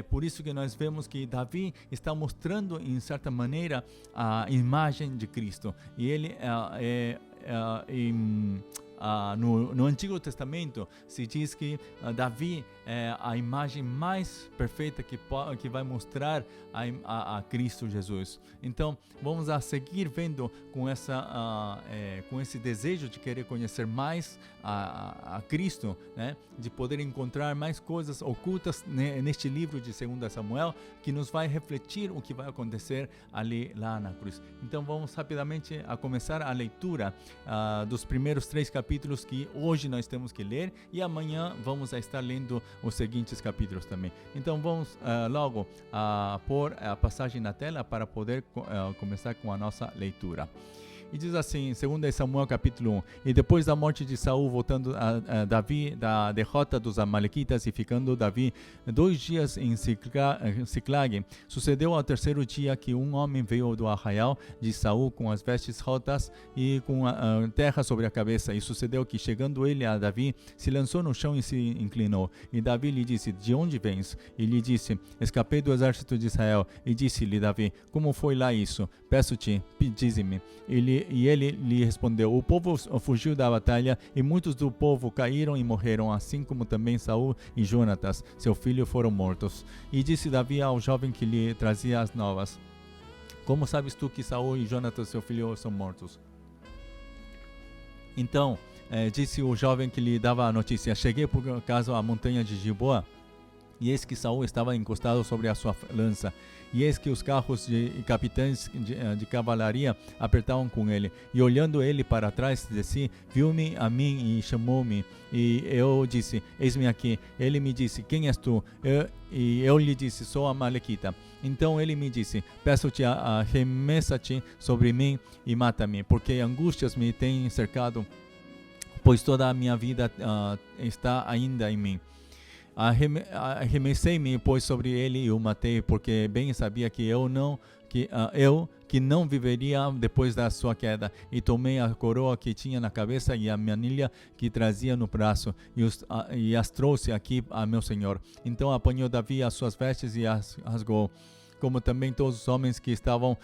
Por isso que nós vemos que Davi está mostrando em certa maneira a imagem de Cristo, e ele no Antigo Testamento se diz que Davi é a imagem mais perfeita que vai mostrar a Cristo Jesus. Então vamos a seguir vendo com esse desejo de querer conhecer mais a Cristo, né? De poder encontrar mais coisas ocultas neste livro de 2 Samuel, que nos vai refletir o que vai acontecer lá na cruz. Então vamos rapidamente a começar a leitura dos primeiros 3 capítulos que hoje nós temos que ler, e amanhã vamos a estar lendo os seguintes capítulos também. Então vamos logo pôr a passagem na tela para poder começar com a nossa leitura. E diz assim, 2 Samuel capítulo 1: E depois da morte de Saul, voltando a Davi da derrota dos amalequitas e ficando Davi 2 dias em Siclag, sucedeu ao terceiro dia que um homem veio do arraial de Saul com as vestes rotas e com a terra sobre a cabeça. E sucedeu que, chegando ele a Davi, se lançou no chão e se inclinou. E Davi lhe disse: De onde vens? E lhe disse: Escapei do exército de Israel. E disse-lhe Davi: Como foi lá isso? Peço-te, dize-me. E ele lhe respondeu: O povo fugiu da batalha, e muitos do povo caíram e morreram, assim como também Saul e Jonatas, seu filho, foram mortos. E disse Davi ao jovem que lhe trazia as novas: Como sabes tu que Saul e Jonatas, seu filho, são mortos? Então disse o jovem que lhe dava a notícia: Cheguei por acaso à montanha de Gilboa, e eis que Saul estava encostado sobre a sua lança, e eis que os carros e capitães de cavalaria apertavam com ele. E olhando ele para trás de si, viu-me a mim e chamou-me. E eu disse: Eis-me aqui. Ele me disse: Quem és tu? E eu lhe disse: Sou amalequita. Então ele me disse: Peço-te, arremessa-te sobre mim e mata-me, porque angústias me têm cercado, pois toda a minha vida está ainda em mim. Arremessei-me, pois, sobre ele e o matei, porque bem sabia que eu não viveria depois da sua queda. E tomei a coroa que tinha na cabeça e a manilha que trazia no braço, e as trouxe aqui a meu senhor. Então apanhou Davi as suas vestes e as rasgou, como também todos os homens que estavam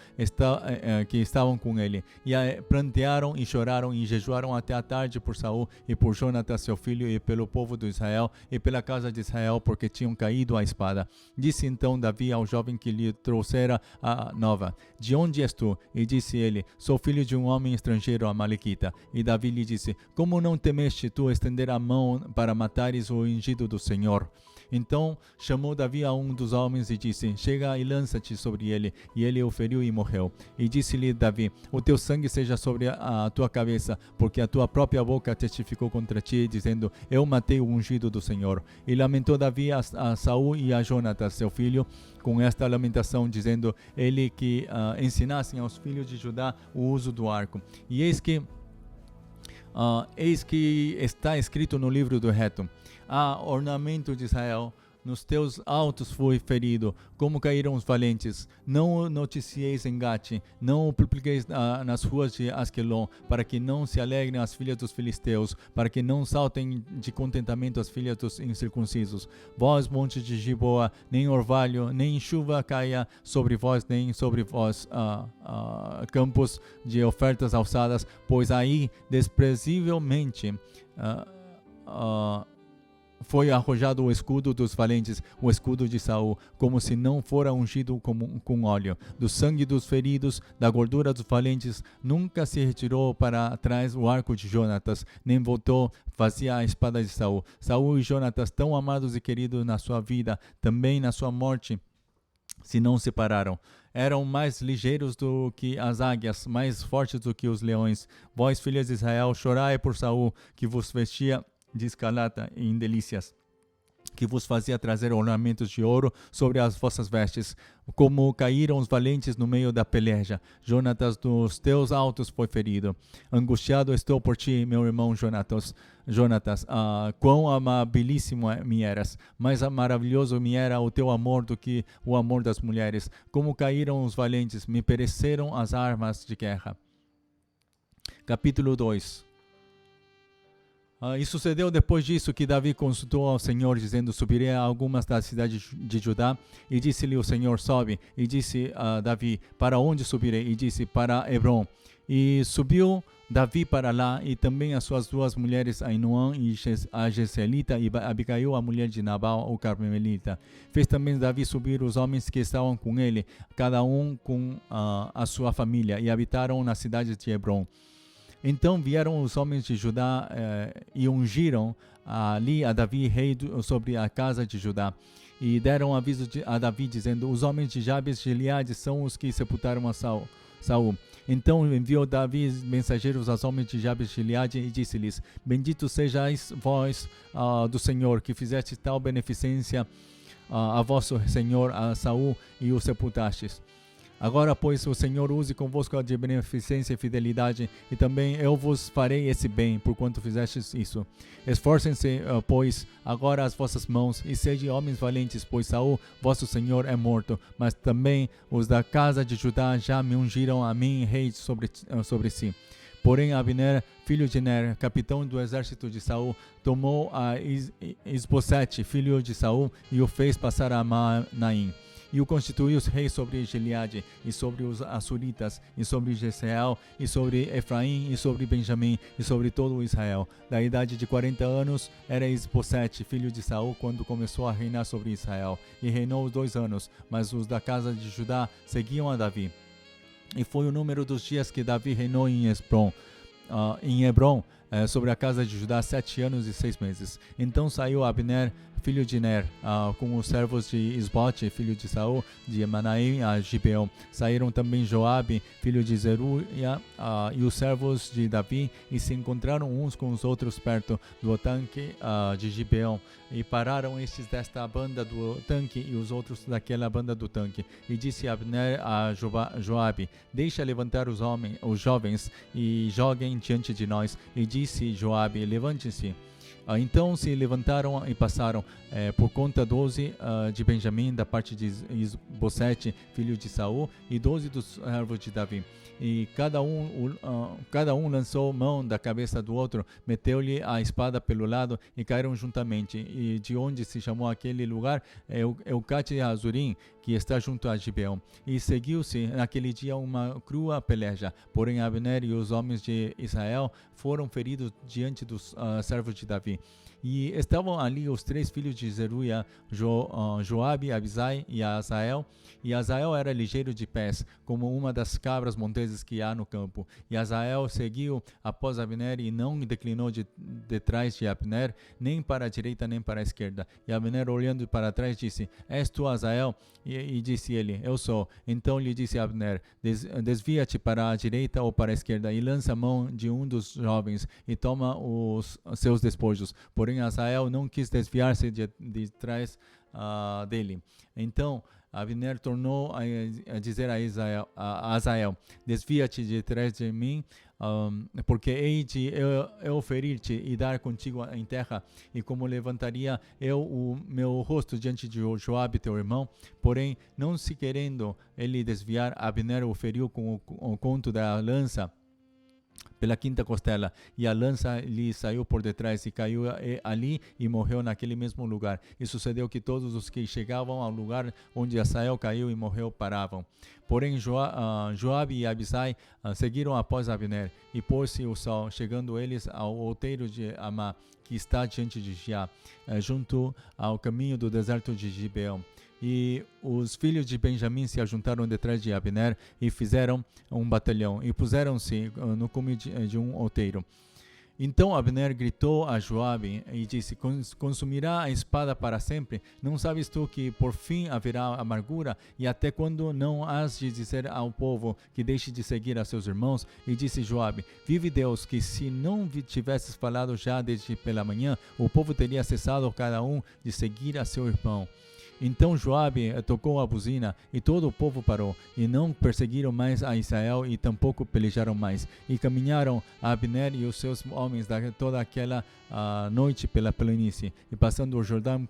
com ele. E prantearam e choraram e jejuaram até a tarde por Saul e por Jonatas seu filho, e pelo povo de Israel e pela casa de Israel, porque tinham caído à espada. Disse então Davi ao jovem que lhe trouxera a nova: De onde és tu? E disse ele: Sou filho de um homem estrangeiro, amalequita. E Davi lhe disse: Como não temeste tu estender a mão para matares o ungido do Senhor? Então chamou Davi a um dos homens e disse: Chega e lança-te sobre ele. E ele o feriu e morreu. E disse-lhe Davi: O teu sangue seja sobre a tua cabeça, porque a tua própria boca testificou contra ti, dizendo: Eu matei o ungido do Senhor. E lamentou Davi a Saul e a Jonatas, seu filho, com esta lamentação, dizendo ele que ensinassem aos filhos de Judá o uso do arco. E eis que está escrito no livro do reto: ornamento de Israel, nos teus altos fui ferido, como caíram os valentes. Não o noticieis em Gate, não o publiqueis nas ruas de Asquelon, para que não se alegrem as filhas dos filisteus, para que não saltem de contentamento as filhas dos incircuncisos. Vós, montes de Gilboa, nem orvalho, nem chuva caia sobre vós, nem sobre vós campos de ofertas alçadas, pois aí desprezivelmente foi arrojado o escudo dos valentes, o escudo de Saul, como se não fora ungido com óleo. Do sangue dos feridos, da gordura dos valentes, nunca se retirou para trás o arco de Jonatas, nem voltou vazia a espada de Saul. Saul e Jonatas, tão amados e queridos na sua vida, também na sua morte, se não separaram. Eram mais ligeiros do que as águias, mais fortes do que os leões. Vós, filhas de Israel, chorai por Saul, que vos vestia de escarlata e em delícias, que vos fazia trazer ornamentos de ouro sobre as vossas vestes. Como caíram os valentes no meio da peleja. Jonatas dos teus altos foi ferido. Angustiado estou por ti, meu irmão Jonatas. Quão amabilíssimo me eras. Mais maravilhoso me era o teu amor do que o amor das mulheres. Como caíram os valentes, me pereceram as armas de guerra. Capítulo 2. E sucedeu depois disso que Davi consultou ao Senhor, dizendo: subirei a algumas das cidades de Judá. E disse-lhe o Senhor: sobe. E disse a Davi: para onde subirei? E disse: para Hebrom. E subiu Davi para lá, e também as suas duas mulheres, Ainoã e a Jezreelita, e Abigail, a mulher de Nabal, o Carmelita. Fez também Davi subir os homens que estavam com ele, cada um com a sua família, e habitaram na cidade de Hebrom. Então vieram os homens de Judá e ungiram ali a Davi rei sobre a casa de Judá. E deram aviso a Davi, dizendo: os homens de Jabes de Gileade são os que sepultaram a Saul. Então enviou Davi mensageiros aos homens de Jabes de Gileade e disse-lhes: bendito sejais vós do Senhor, que fizeste tal beneficência a vosso senhor a Saul e o sepultastes. Agora, pois, o Senhor use convosco de beneficência e fidelidade, e também eu vos farei esse bem, porquanto fizestes isso. Esforcem-se, pois, agora as vossas mãos, e sede homens valentes, pois Saul, vosso Senhor, é morto, mas também os da casa de Judá já me ungiram a mim rei sobre si. Porém, Abner, filho de Ner, capitão do exército de Saul, tomou a Isbosete, filho de Saul, e o fez passar a Manaim. E o constituiu rei sobre Gileade, e sobre os Assuritas, e sobre Jezreel, e sobre Efraim, e sobre Benjamim, e sobre todo o Israel. Da idade de 40 anos era Isbosete, filho de Saul, quando começou a reinar sobre Israel. E reinou 2 anos, mas os da casa de Judá seguiam a Davi. E foi o número dos dias que Davi reinou em Hebrom, sobre a casa de Judá, 7 anos e 6 meses. Então saiu Abner, filho de Ner, com os servos de Isbote, filho de Saul, de Manaim a Gibeão. Saíram também Joabe, filho de Zeruia, e os servos de Davi, e se encontraram uns com os outros perto do tanque de Gibeão. E pararam estes desta banda do tanque e os outros daquela banda do tanque. E disse Abner a Joabe: deixa levantar os jovens e joguem diante de nós. E disse Joabe: levante-se. Então se levantaram e passaram por conta 12 de Benjamim, da parte de Isbosete, filho de Saul, e 12 dos servos de Davi. E cada um lançou mão da cabeça do outro, meteu-lhe a espada pelo lado, e caíram juntamente. E de onde se chamou aquele lugar Eucate Azurim, que está junto a Gibeão. E seguiu-se naquele dia uma crua peleja. Porém Abner e os homens de Israel foram feridos diante dos servos de Davi. E estavam ali os 3 filhos de Zeruia, Joabe, Abisai e Asael. E Asael era ligeiro de pés, como uma das cabras monteses que há no campo. E Asael seguiu após Abner e não declinou detrás de Abner, nem para a direita nem para a esquerda. E Abner, olhando para trás, disse: és tu, Asael? E disse ele: eu sou. Então lhe disse Abner: desvia-te para a direita ou para a esquerda, e lança a mão de um dos jovens, e toma os seus despojos. Porém Asael não quis desviar-se de trás dele. Então Abner tornou a dizer a Asael: desvia-te de trás de mim, porque hei de eu ferir-te e dar contigo em terra, e como levantaria eu o meu rosto diante de Joabe teu irmão. Porém, não se querendo ele desviar, Abner o feriu com o conto da lança pela quinta costela, e a lança lhe saiu por detrás e caiu ali e morreu naquele mesmo lugar. E sucedeu que todos os que chegavam ao lugar onde Asael caiu e morreu paravam. Porém Joabe e Abisai seguiram após Abner, e pôs-se o sol, chegando eles ao outeiro de Amá, que está diante de Giá, junto ao caminho do deserto de Gibeão. E os filhos de Benjamim se ajuntaram detrás de Abner e fizeram um batalhão e puseram-se no cume de um outeiro. Então Abner gritou a Joabe e disse: consumirá a espada para sempre? Não sabes tu que por fim haverá amargura? E até quando não has de dizer ao povo que deixe de seguir a seus irmãos? E disse Joabe: vive Deus, que se não tivesses falado já desde pela manhã, o povo teria cessado cada um de seguir a seu irmão. Então Joabe tocou a buzina, e todo o povo parou, e não perseguiram mais a Israel, e tampouco pelejaram mais. E caminharam a Abner e os seus homens toda aquela noite pela planície, e passando o Jordão,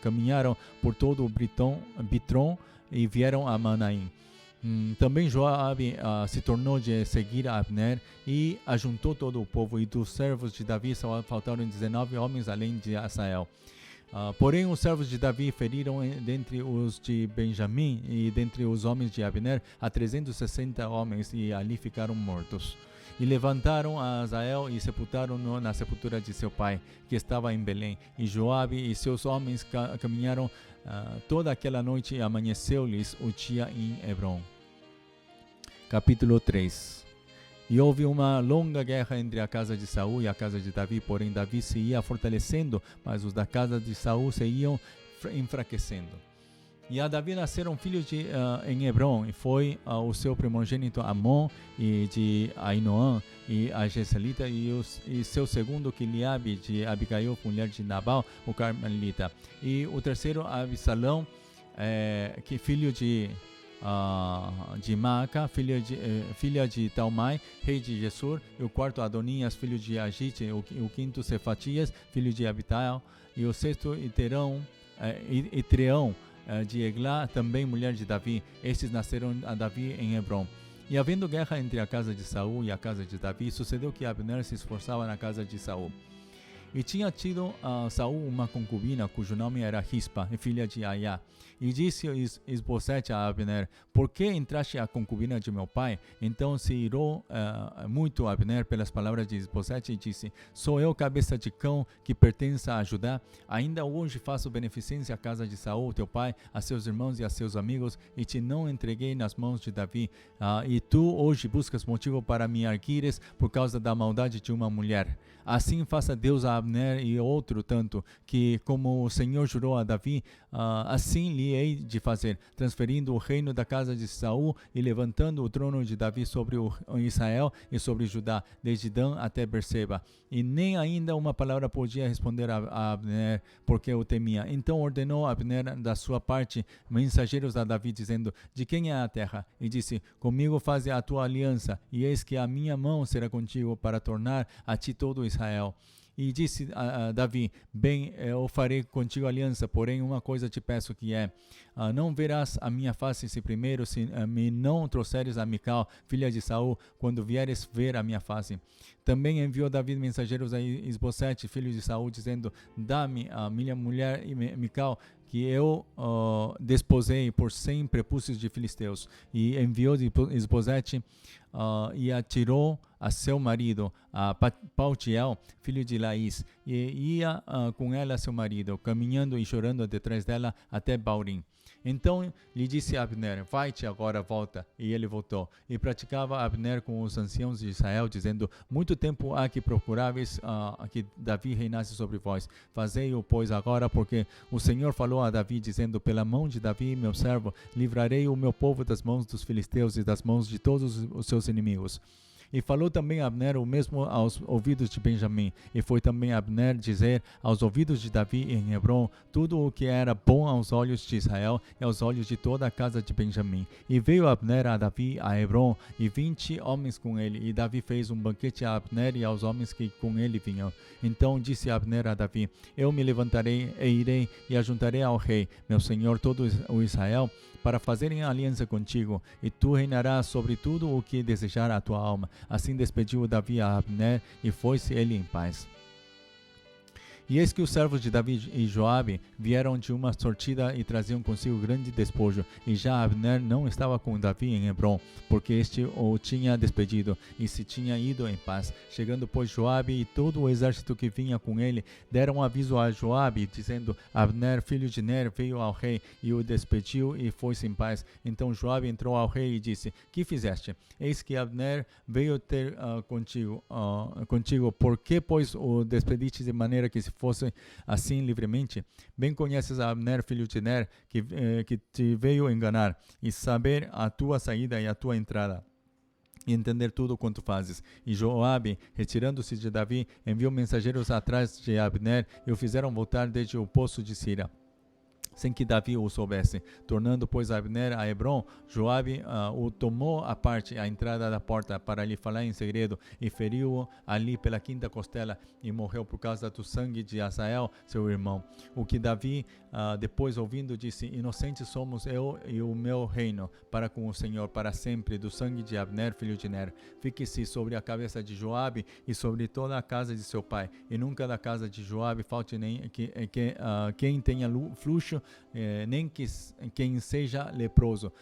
caminharam por todo o Bitron, e vieram a Manaim. Também Joabe se tornou de seguir a Abner, e ajuntou todo o povo, e dos servos de Davi só faltaram 19 homens, além de Asael. Porém os servos de Davi feriram dentre os de Benjamim e dentre os homens de Abner a 360 homens, e ali ficaram mortos. E levantaram a Asael e sepultaram-no na sepultura de seu pai, que estava em Belém. E Joabe e seus homens caminharam toda aquela noite, e amanheceu-lhes o dia em Hebrom. Capítulo 3. E houve uma longa guerra entre a casa de Saul e a casa de Davi, porém Davi se ia fortalecendo, mas os da casa de Saul se iam enfraquecendo. E a Davi nasceram filhos em Hebrom, e foi o seu primogênito Amon, e de Ainoã, e a Jezreelita, e seu segundo Quiliabe, de Abigail, mulher de Nabal, o Carmelita. E o terceiro Absalão, que filho de Maaca, filha de Talmai, rei de Gesur, e o quarto Adonias, filho de Agite, o quinto Cefatias, filho de Abital, e o sexto Itreão, de Eglá, também mulher de Davi. Estes nasceram a Davi em Hebrom. E havendo guerra entre a casa de Saul e a casa de Davi, sucedeu que Abner se esforçava na casa de Saul. E tinha tido Saul uma concubina, cujo nome era Rispa, filha de Aiá. E disse Isbosete a Abner: por que entraste a concubina de meu pai? Então se irou muito Abner pelas palavras de Isbosete, e disse: sou eu cabeça de cão que pertence a Judá? Ainda hoje faço beneficência à casa de Saul, teu pai, a seus irmãos e a seus amigos, e te não entreguei nas mãos de Davi. E tu hoje buscas motivo para me arguires por causa da maldade de uma mulher. Assim faça Deus a Abner e outro tanto, que como o Senhor jurou a Davi, assim lhe hei de fazer, transferindo o reino da casa de Saul e levantando o trono de Davi sobre o Israel e sobre Judá, desde Dan até Berseba. E nem ainda uma palavra podia responder a Abner, porque o temia. Então ordenou Abner da sua parte mensageiros a Davi, dizendo: de quem é a terra? E disse: comigo faze a tua aliança, e eis que a minha mão será contigo para tornar a ti todo Israel. E disse a Davi: bem, eu farei contigo aliança, porém uma coisa te peço, que é: não verás a minha face se primeiro se me não trouxeres a Mical, filha de Saul, quando vieres ver a minha face. Também enviou Davi mensageiros a Isbosete, filho de Saul, dizendo: dá-me a minha mulher Mical, que eu desposei por 100 prepúcios de filisteus. E enviou Isbosete e atirou a seu marido, a Paltiel, filho de Laís, e ia com ela seu marido, caminhando e chorando detrás dela até Baurim. Então lhe disse Abner: vai-te agora, volta. E ele voltou. E praticava Abner com os anciãos de Israel, dizendo: muito tempo há que procuráveis que Davi reinasse sobre vós. Fazei-o, pois, agora, porque o Senhor falou a Davi, dizendo: pela mão de Davi, meu servo, livrarei o meu povo das mãos dos filisteus e das mãos de todos os seus inimigos. E falou também Abner o mesmo aos ouvidos de Benjamim. E foi também Abner dizer aos ouvidos de Davi em Hebrom tudo o que era bom aos olhos de Israel e aos olhos de toda a casa de Benjamim. E veio Abner a Davi a Hebrom, e 20 homens com ele. E Davi fez um banquete a Abner e aos homens que com ele vinham. Então disse Abner a Davi: eu me levantarei e irei e ajuntarei ao rei, meu senhor, todo o Israel, para fazerem aliança contigo, e tu reinarás sobre tudo o que desejar a tua alma. Assim despediu Davi a Abner e foi-se ele em paz. E eis que os servos de Davi e Joabe vieram de uma sortida e traziam consigo grande despojo. E já Abner não estava com Davi em Hebrom, porque este o tinha despedido e se tinha ido em paz. Chegando, pois, Joabe e todo o exército que vinha com ele, deram aviso a Joabe, dizendo: Abner, filho de Ner, veio ao rei e o despediu e foi-se em paz. Então Joabe entrou ao rei e disse: Que fizeste? Eis que Abner veio ter contigo, por que, pois, o despediste de maneira que se fosse assim livremente? Bem conheces a Abner, filho de Ner, que te veio enganar, e saber a tua saída e a tua entrada, e entender tudo quanto fazes. E Joabe, retirando-se de Davi, enviou mensageiros atrás de Abner, e o fizeram voltar desde o poço de Sira, sem que Davi o soubesse. Tornando, pois, Abner a Hebrom, Joabe o tomou à parte à entrada da porta para lhe falar em segredo, e feriu-o ali pela quinta costela, e morreu por causa do sangue de Asael, seu irmão. O que Davi, depois ouvindo, disse: Inocentes somos eu e o meu reino para com o Senhor para sempre, do sangue de Abner, filho de Ner. Fique-se sobre a cabeça de Joabe e sobre toda a casa de seu pai, e nunca da casa de Joabe falte nem quem tenha fluxo, nem quem seja leproso,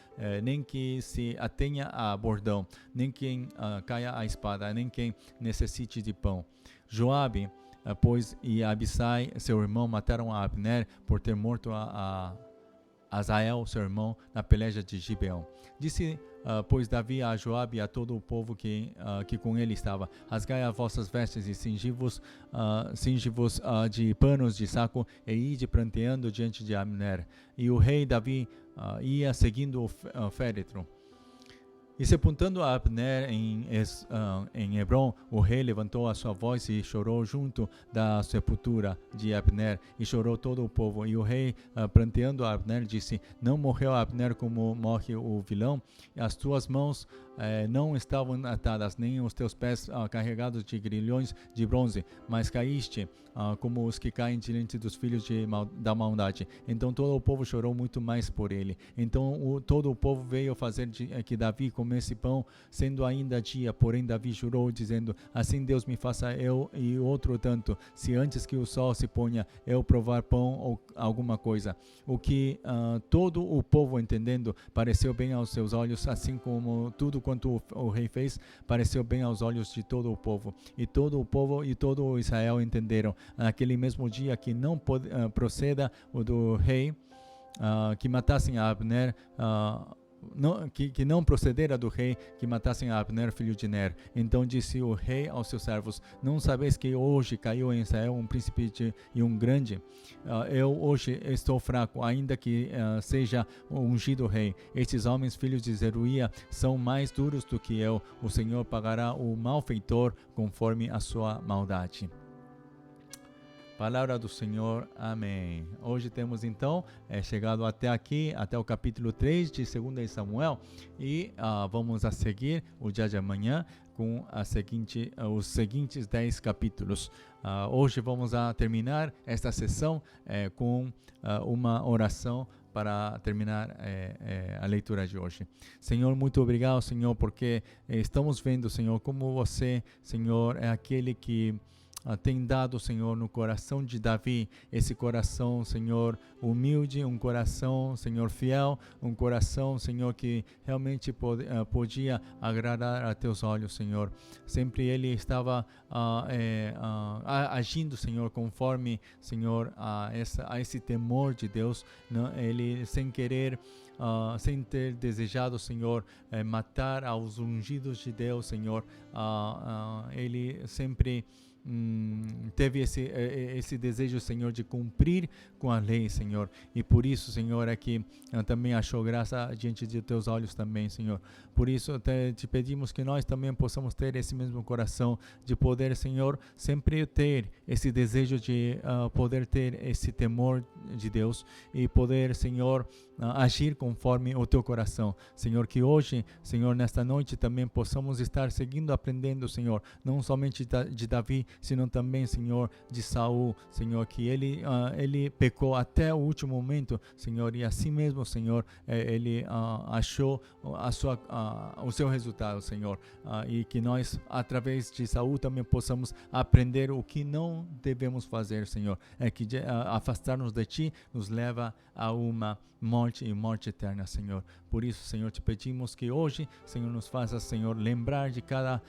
nem que se atenha a bordão, nem quem caia a espada, nem quem necessite de pão. Joabe, pois, e Abissai, seu irmão, mataram a Abner por ter morto a Asael, seu irmão, na peleja de Gibeão. Disse, pois, Davi a Joabe e a todo o povo que com ele estava: Rasgai as vossas vestes e cingi-vos de panos de saco, e ide pranteando diante de Abner. E o rei Davi ia seguindo o féretro. E sepultando a Abner em Hebrom, o rei levantou a sua voz e chorou junto da sepultura de Abner, e chorou todo o povo. E o rei, pranteando a Abner, disse: Não morreu Abner como morre o vilão? As tuas mãos não estavam atadas, nem os teus pés carregados de grilhões de bronze, mas caíste como os que caem diante dos filhos da maldade. Então todo o povo chorou muito mais por ele. Então todo o povo veio fazer que Davi comesse pão, sendo ainda dia. Porém Davi jurou, dizendo: Assim Deus me faça eu e outro tanto, se antes que o sol se ponha eu provar pão ou alguma coisa. O que todo o povo, entendendo, pareceu bem aos seus olhos, assim como tudo quanto o rei fez pareceu bem aos olhos de todo o povo. E todo o povo e todo o Israel entenderam naquele mesmo dia que não proceda o do rei que matassem a Abner, que não procedera do rei que matassem a Abner, filho de Ner. Então disse o rei aos seus servos: Não sabeis que hoje caiu em Israel um príncipe e um grande? Eu hoje estou fraco, ainda que seja ungido rei. Estes homens, filhos de Zeruia, são mais duros do que eu. O Senhor pagará o malfeitor conforme a sua maldade. Palavra do Senhor, amém. Hoje temos então chegado até aqui, até o capítulo 3 de 2 Samuel, e vamos a seguir o dia de amanhã com os seguintes 10 capítulos. Hoje vamos a terminar esta sessão com uma oração para terminar a leitura de hoje. Senhor, muito obrigado, Senhor, porque estamos vendo, Senhor, como você, Senhor, é aquele que tem dado, Senhor, no coração de Davi, esse coração, Senhor, humilde, um coração, Senhor, fiel, um coração, Senhor, que realmente podia agradar a teus olhos, Senhor. Sempre ele estava agindo, Senhor, conforme, Senhor, a esse temor de Deus, não? Ele sem querer, sem ter desejado, Senhor, matar aos ungidos de Deus, Senhor, ele sempre teve esse desejo, Senhor, de cumprir com a lei, Senhor, e por isso, Senhor, é que também achou graça diante de teus olhos também, Senhor. Por isso te pedimos que nós também possamos ter esse mesmo coração de poder, Senhor, sempre ter esse desejo de poder ter esse temor de Deus e poder, Senhor, agir conforme o teu coração, Senhor. Que hoje, Senhor, nesta noite também possamos estar seguindo, aprendendo, Senhor, não somente de Davi, senão também, Senhor, de Saul, Senhor, que ele pecou até o último momento, Senhor, e assim mesmo, Senhor, ele achou o seu resultado, Senhor, e que nós, através de Saul, também possamos aprender o que não devemos fazer, Senhor, que afastar-nos de Ti nos leva a uma morte e morte eterna, Senhor. Por isso, Senhor, te pedimos que hoje, Senhor, nos faça, Senhor, lembrar de cada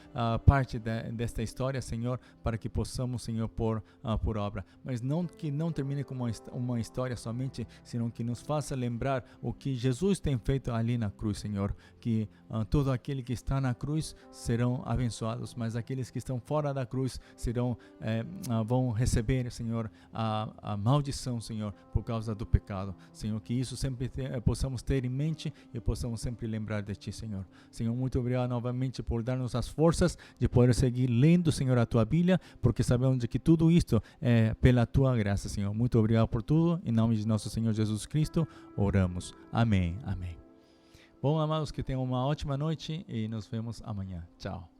parte desta história, Senhor, para que possamos, Senhor, pôr por obra. Mas não que não termine como uma história somente, senão que nos faça lembrar o que Jesus tem feito ali na cruz, Senhor. Que todo aquele que está na cruz serão abençoados, mas aqueles que estão fora da cruz vão receber, Senhor, a maldição, Senhor, por causa do pecado. Senhor, que isso sempre possamos ter em mente e possamos sempre lembrar de Ti, Senhor. Senhor, muito obrigado novamente por dar-nos as forças de poder seguir lendo, Senhor, a Tua Bíblia, porque sabemos de que tudo isto é pela Tua graça, Senhor. Muito obrigado por tudo. Em nome de nosso Senhor Jesus Cristo, oramos. Amém. Amém. Bom, amados, que tenham uma ótima noite e nos vemos amanhã. Tchau.